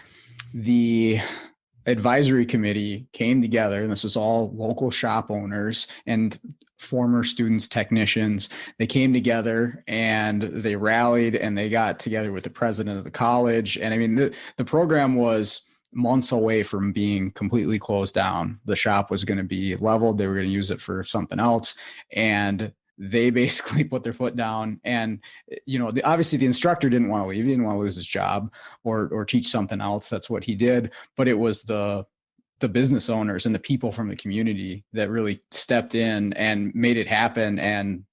the advisory committee came together, and this was all local shop owners and former students, technicians. They came together and they rallied and they got together with the president of the college. And I mean, the program was months away from being completely closed down. The shop was going to be leveled. They were going to use it for something else. And they basically put their foot down. And, obviously the instructor didn't want to leave. He didn't want to lose his job or teach something else. That's what he did. But it was the business owners and the people from the community that really stepped in and made it happen and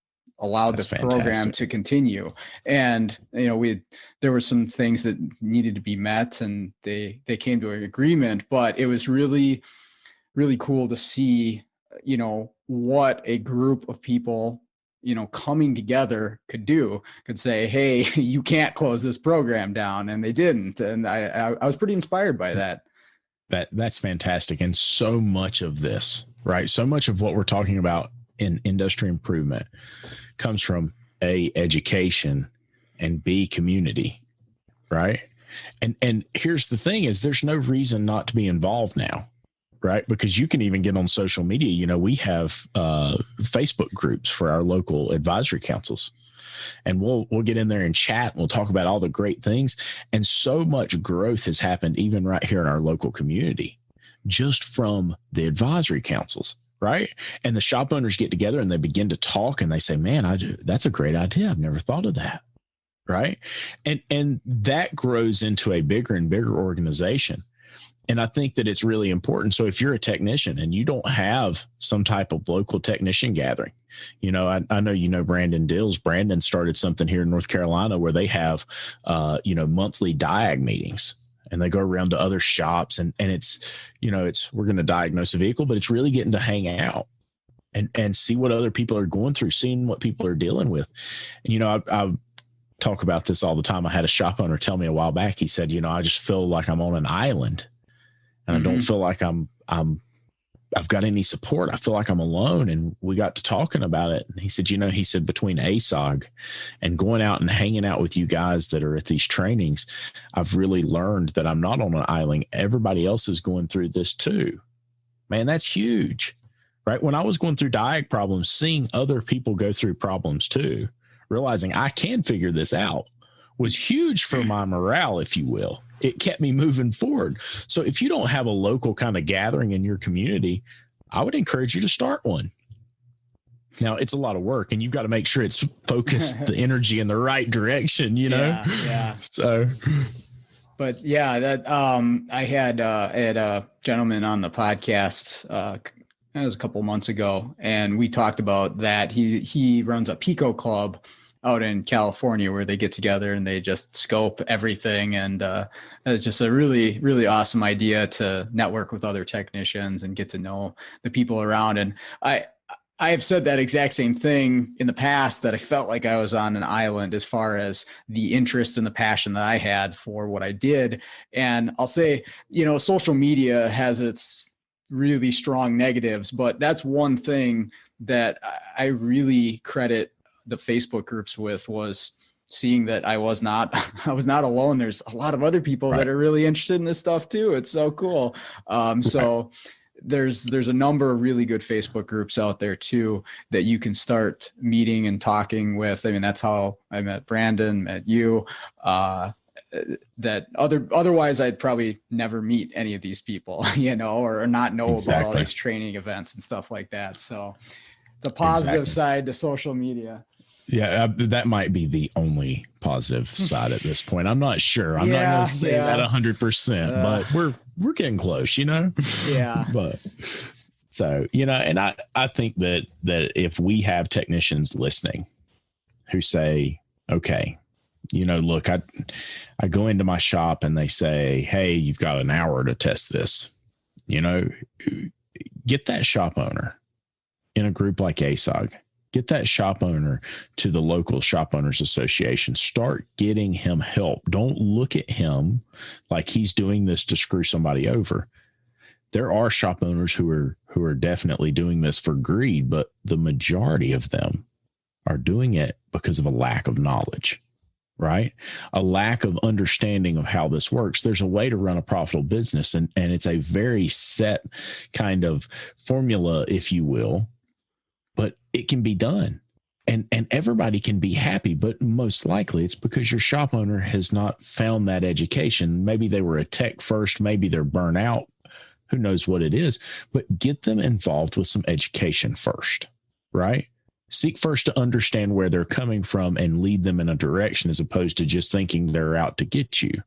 allowed the program to continue. And, there were some things that needed to be met and they came to an agreement, but it was really, really cool to see, what a group of people, coming together could say, hey, you can't close this program down. And they didn't. And I was pretty inspired by that. That's fantastic. And so much of this, right? So much of what we're talking about in industry improvement comes from A, education, and B, community, right? And here's the thing is there's no reason not to be involved now, right? Because you can even get on social media. We have Facebook groups for our local advisory councils. And we'll get in there and chat. And we'll talk about all the great things. And so much growth has happened even right here in our local community, just from the advisory councils, right? And the shop owners get together and they begin to talk and they say, man, that's a great idea. I've never thought of that, right? And that grows into a bigger and bigger organization. And I think that it's really important. So if you're a technician and you don't have some type of local technician gathering, I know, Brandon Dills. Brandon started something here in North Carolina where they have, monthly diag meetings, and they go around to other shops and it's, we're going to diagnose a vehicle, but it's really getting to hang out and see what other people are going through, seeing what people are dealing with. And, I talk about this all the time. I had a shop owner tell me a while back, he said, I just feel like I'm on an island. And I don't feel like I'm I've got any support. I feel like I'm alone. And we got to talking about it. And he said, he said, between ASOG and going out and hanging out with you guys that are at these trainings, I've really learned that I'm not on an island. Everybody else is going through this too. Man, that's huge, right? When I was going through diag problems, seeing other people go through problems too, realizing I can figure this out was huge for my morale, if you will. It kept me moving forward. So if you don't have a local kind of gathering in your community, I would encourage you to start one. Now, it's a lot of work, and you've got to make sure it's focused the energy in the right direction, Yeah. So, but yeah, that I had a gentleman on the podcast that was a couple months ago, and we talked about that. He runs a Pico club out in California where they get together and they just scope everything. And it's just a really, really awesome idea to network with other technicians and get to know the people around. And I have said that exact same thing in the past, that I felt like I was on an island as far as the interest and the passion that I had for what I did. And I'll say, social media has its really strong negatives, but that's one thing that I really credit the Facebook groups with, was seeing that I was not alone. There's a lot of other people that are really interested in this stuff too. It's so cool. So there's a number of really good Facebook groups out there too, that you can start meeting and talking with. I mean, that's how I met Brandon, met you, that otherwise I'd probably never meet any of these people, or not know about all these training events and stuff like that. So it's a positive side to social media. Yeah, that might be the only positive side at this point. I'm not sure. I'm not going to say that 100%, but we're getting close, Yeah. But so, and I think that if we have technicians listening who say, okay, look, I go into my shop and they say, hey, you've got an hour to test this, get that shop owner in a group like ASOG. Get that shop owner to the local shop owners association. Start getting him help. Don't look at him like he's doing this to screw somebody over. There are shop owners who are definitely doing this for greed, but the majority of them are doing it because of a lack of knowledge, right? A lack of understanding of how this works. There's a way to run a profitable business, and it's a very set kind of formula, if you will, but it can be done, and everybody can be happy. But most likely it's because your shop owner has not found that education. Maybe they were a tech first, maybe they're burnt out, who knows what it is, but get them involved with some education first, right? Seek first to understand where they're coming from and lead them in a direction, as opposed to just thinking they're out to get you.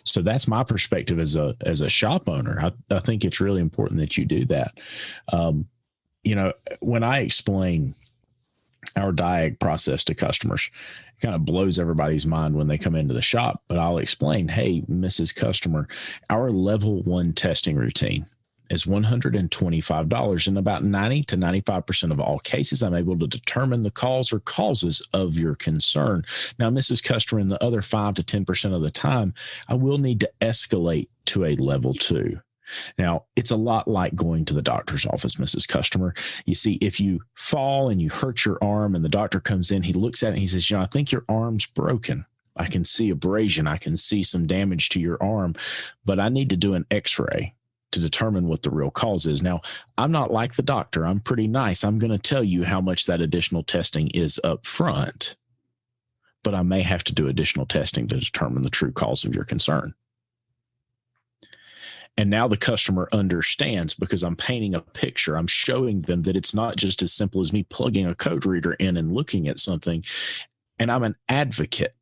So that's my perspective as a shop owner. I think it's really important that you do that. When I explain our diag process to customers, it kind of blows everybody's mind when they come into the shop, but I'll explain, hey, Mrs. Customer, our level 1 testing routine is $125. In about 90 to 95% of all cases, I'm able to determine the cause or causes of your concern. Now, Mrs. Customer, in the other 5 to 10% of the time, I will need to escalate to a level 2. Now, it's a lot like going to the doctor's office, Mrs. Customer. You see, if you fall and you hurt your arm and the doctor comes in, he looks at it and he says, I think your arm's broken. I can see abrasion. I can see some damage to your arm, but I need to do an x-ray to determine what the real cause is. Now, I'm not like the doctor. I'm pretty nice. I'm going to tell you how much that additional testing is up front, but I may have to do additional testing to determine the true cause of your concern. And now the customer understands, because I'm painting a picture. I'm showing them that it's not just as simple as me plugging a code reader in and looking at something. And I'm an advocate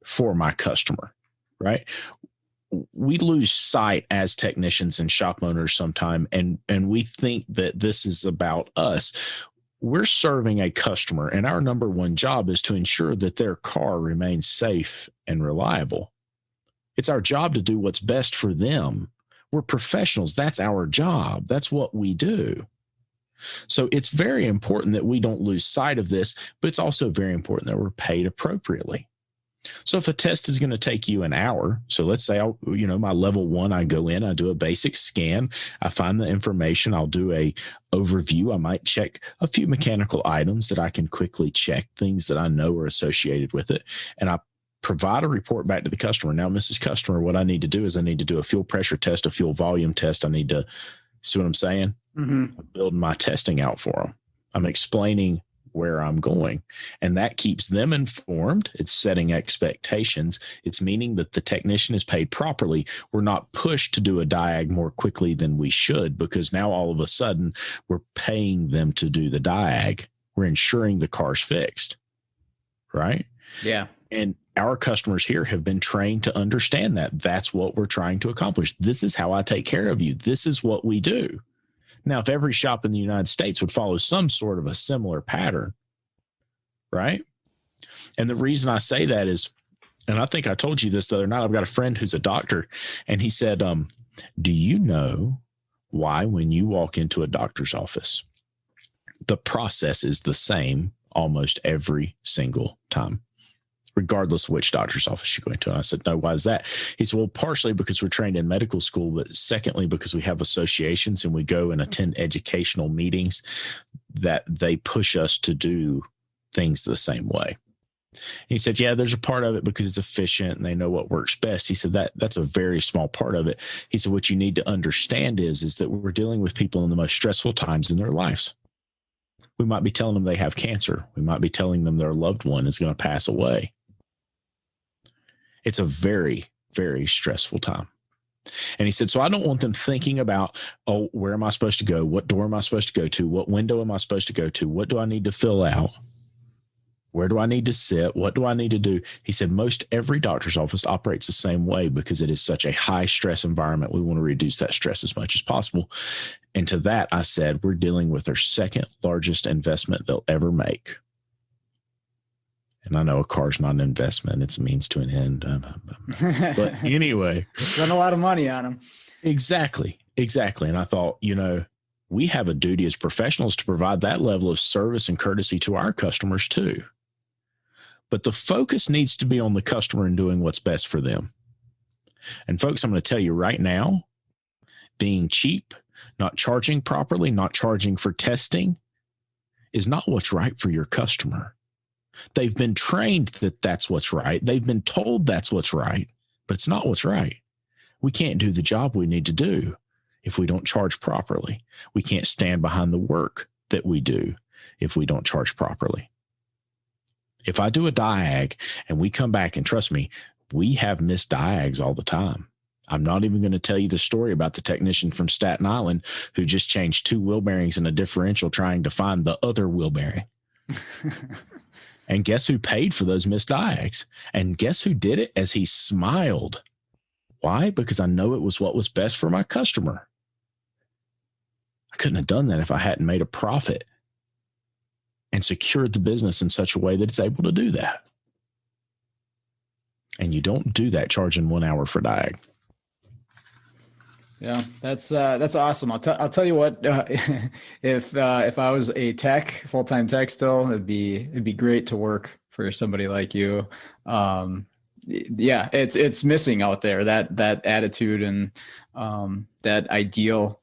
for my customer, right? We lose sight as technicians and shop owners sometime, and we think that this is about us. We're serving a customer, and our number one job is to ensure that their car remains safe and reliable. It's our job to do what's best for them. We're professionals. That's our job. That's what we do. So it's very important that we don't lose sight of this, but it's also very important that we're paid appropriately. So if a test is going to take you an hour, so let's say my level 1, I go in, I do a basic scan, I find the information, I'll do a overview. I might check a few mechanical items that I can quickly check, things that I know are associated with it. And I provide a report back to the customer. Now, Mrs. Customer, what I need to do is I need to do a fuel pressure test, a fuel volume test. I need to see what I'm saying? I'm building my testing out for them. I'm explaining where I'm going, and that keeps them informed. It's setting expectations. It's meaning that the technician is paid properly. We're not pushed to do a diag more quickly than we should, because now all of a sudden we're paying them to do the diag. We're ensuring the car's fixed, right? Yeah. And our customers here have been trained to understand that that's what we're trying to accomplish. This is how I take care of you. This is what we do. Now, if every shop in the United States would follow some sort of a similar pattern, right? And the reason I say that is, and I think I told you this the other night, I've got a friend who's a doctor, and he said, do you know why when you walk into a doctor's office, the process is the same almost every single time, regardless of which doctor's office you go into? And I said, no, why is that? He said, well, partially because we're trained in medical school, but secondly, because we have associations and we go and attend educational meetings that they push us to do things the same way. And he said, yeah, there's a part of it because it's efficient and they know what works best. He said that's a very small part of it. He said, what you need to understand is that we're dealing with people in the most stressful times in their lives. We might be telling them they have cancer. We might be telling them their loved one is going to pass away. It's a very, very stressful time. And he said, so I don't want them thinking about, oh, where am I supposed to go? What door am I supposed to go to? What window am I supposed to go to? What do I need to fill out? Where do I need to sit? What do I need to do? He said, most every doctor's office operates the same way because it is such a high stress environment. We want to reduce that stress as much as possible. And to that, I said, we're dealing with their second largest investment they'll ever make. And I know a car's not an investment. It's a means to an end. But anyway. Spend a lot of money on them. Exactly. And I thought, we have a duty as professionals to provide that level of service and courtesy to our customers too. But the focus needs to be on the customer and doing what's best for them. And folks, I'm going to tell you right now, being cheap, not charging properly, not charging for testing is not what's right for your customer. They've been trained that that's what's right. They've been told that's what's right, but it's not what's right. We can't do the job we need to do if we don't charge properly. We can't stand behind the work that we do if we don't charge properly. If I do a diag and we come back, and trust me, we have missed diags all the time. I'm not even going to tell you the story about the technician from Staten Island who just changed 2 wheel bearings in a differential trying to find the other wheel bearing. And guess who paid for those missed diags? And guess who did it? As he smiled. Why? Because I know it was what was best for my customer. I couldn't have done that if I hadn't made a profit and secured the business in such a way that it's able to do that. And you don't do that charging 1 hour for diag. Yeah, that's awesome. I'll tell you what, if I was a full-time tech still, it'd be great to work for somebody like you. Yeah, it's missing out there, that attitude and that ideal,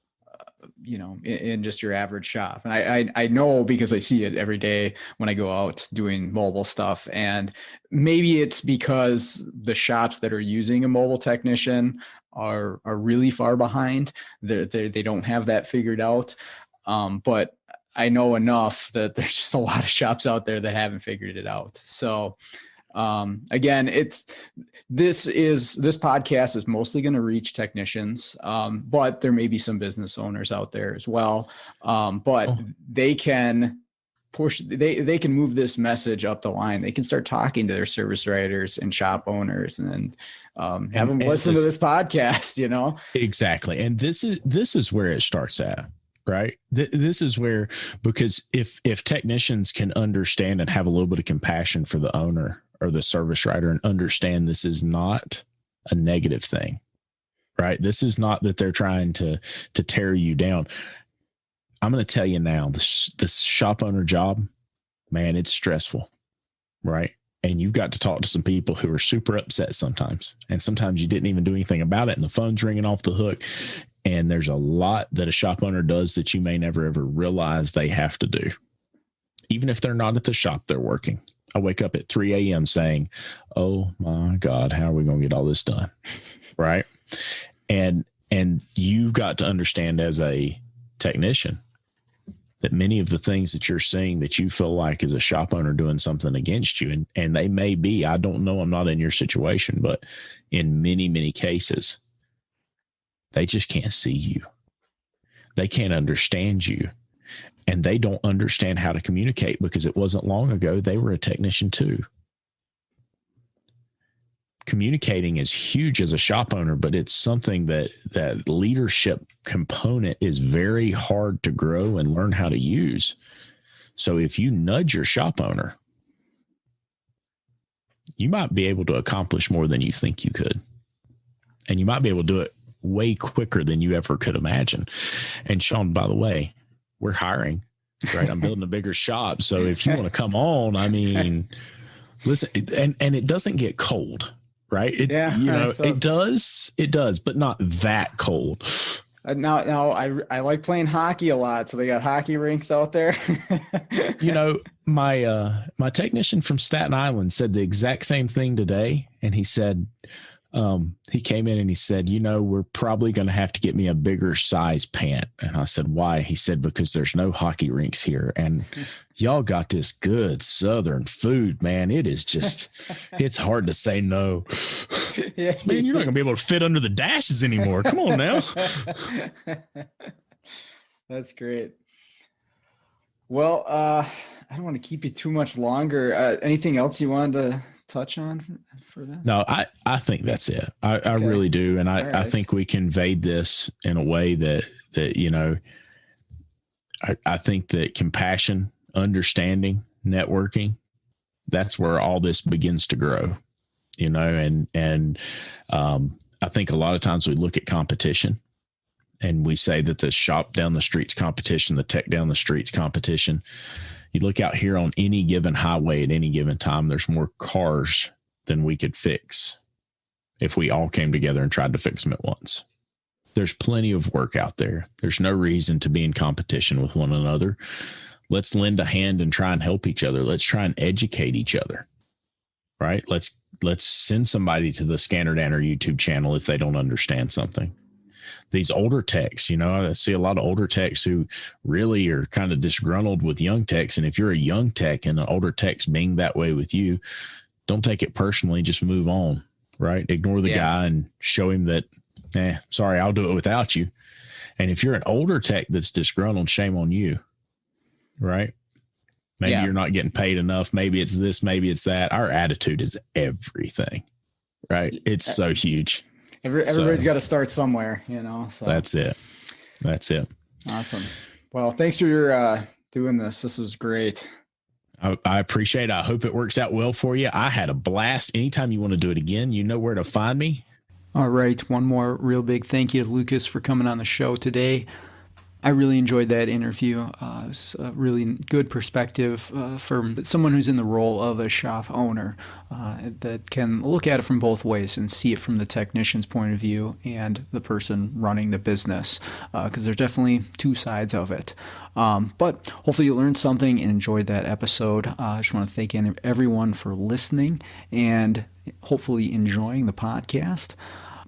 in just your average shop. And I know because I see it every day when I go out doing mobile stuff. And maybe it's because the shops that are using a mobile technician are really far behind. They don't have that figured out. But I know enough that there's just a lot of shops out there that haven't figured it out. So again, this podcast is mostly going to reach technicians, but there may be some business owners out there as well. But they can they can move this message up the line. They can start talking to their service writers and shop owners and have them listen to this podcast, Exactly. And this is where it starts at. Right. This is where, because if technicians can understand and have a little bit of compassion for the owner or the service writer and understand this is not a negative thing, right? This is not that they're trying to tear you down. I'm going to tell you now, this shop owner job, man, it's stressful, right? and you've got to talk to some people who are super upset sometimes. And sometimes you didn't even do anything about it and the phone's ringing off the hook. And there's a lot that a shop owner does that you may never ever realize they have to do. Even if they're not at the shop, they're working. I wake up at 3 a.m. saying, oh my God, how are we going to get all this done? Right. And you've got to understand as a technician that many of the things that you're seeing that you feel like is a shop owner doing something against you, and they may be, I don't know, I'm not in your situation, but in many, many cases, they just can't see you. They can't understand you. And they don't understand how to communicate because it wasn't long ago they were a technician too. Communicating is huge as a shop owner, but it's something that leadership component is very hard to grow and learn how to use. So if you nudge your shop owner, you might be able to accomplish more than you think you could. And you might be able to do it way quicker than you ever could imagine. And Sean, by the way, we're hiring, right? I'm building a bigger shop. So if you want to come on, I mean, listen, and it doesn't get cold, right? It does, but not that cold. Now I like playing hockey a lot. So they got hockey rinks out there. My technician from Staten Island said the exact same thing today. And he said, he came in and he said, we're probably going to have to get me a bigger size pant. And I said, why? He said, because there's no hockey rinks here. And y'all got this good Southern food, man. It is just, it's hard to say no. Yeah. Man, you're not going to be able to fit under the dashes anymore. Come on now. That's great. Well, I don't want to keep you too much longer. Anything else you wanted to touch on for this? No, I think that's it. I really do. And I think we conveyed this in a way that I think that compassion, understanding, networking, that's where all this begins to grow, and I think a lot of times we look at competition and we say that the shop down the street's competition, the tech down the street's competition. You look out here on any given highway at any given time, there's more cars than we could fix if we all came together and tried to fix them at once. There's plenty of work out there. There's no reason to be in competition with one another. Let's lend a hand and try and help each other. Let's try and educate each other, right? Let's send somebody to the Scanner Danner YouTube channel if they don't understand something. These older techs, I see a lot of older techs who really are kind of disgruntled with young techs. And if you're a young tech and an older tech's being that way with you, don't take it personally. Just move on, right? Ignore the guy and show him that, sorry, I'll do it without you. And if you're an older tech that's disgruntled, shame on you, right? Maybe you're not getting paid enough. Maybe it's this, maybe it's that. Our attitude is everything, right? It's so huge. Everybody's got to start somewhere, so that's it. Awesome. Well, thanks for doing this. This was great. I appreciate it. I hope it works out well for you. I had a blast. Anytime you want to do it again, you know where to find me. All right. One more real big thank you to Lucas for coming on the show today. I really enjoyed that interview. It was a really good perspective for someone who's in the role of a shop owner that can look at it from both ways and see it from the technician's point of view and the person running the business, because there's definitely two sides of it. But hopefully you learned something and enjoyed that episode. I just want to thank everyone for listening and hopefully enjoying the podcast.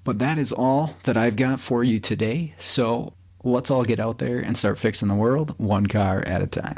But that is all that I've got for you today. So let's all get out there and start fixing the world one car at a time.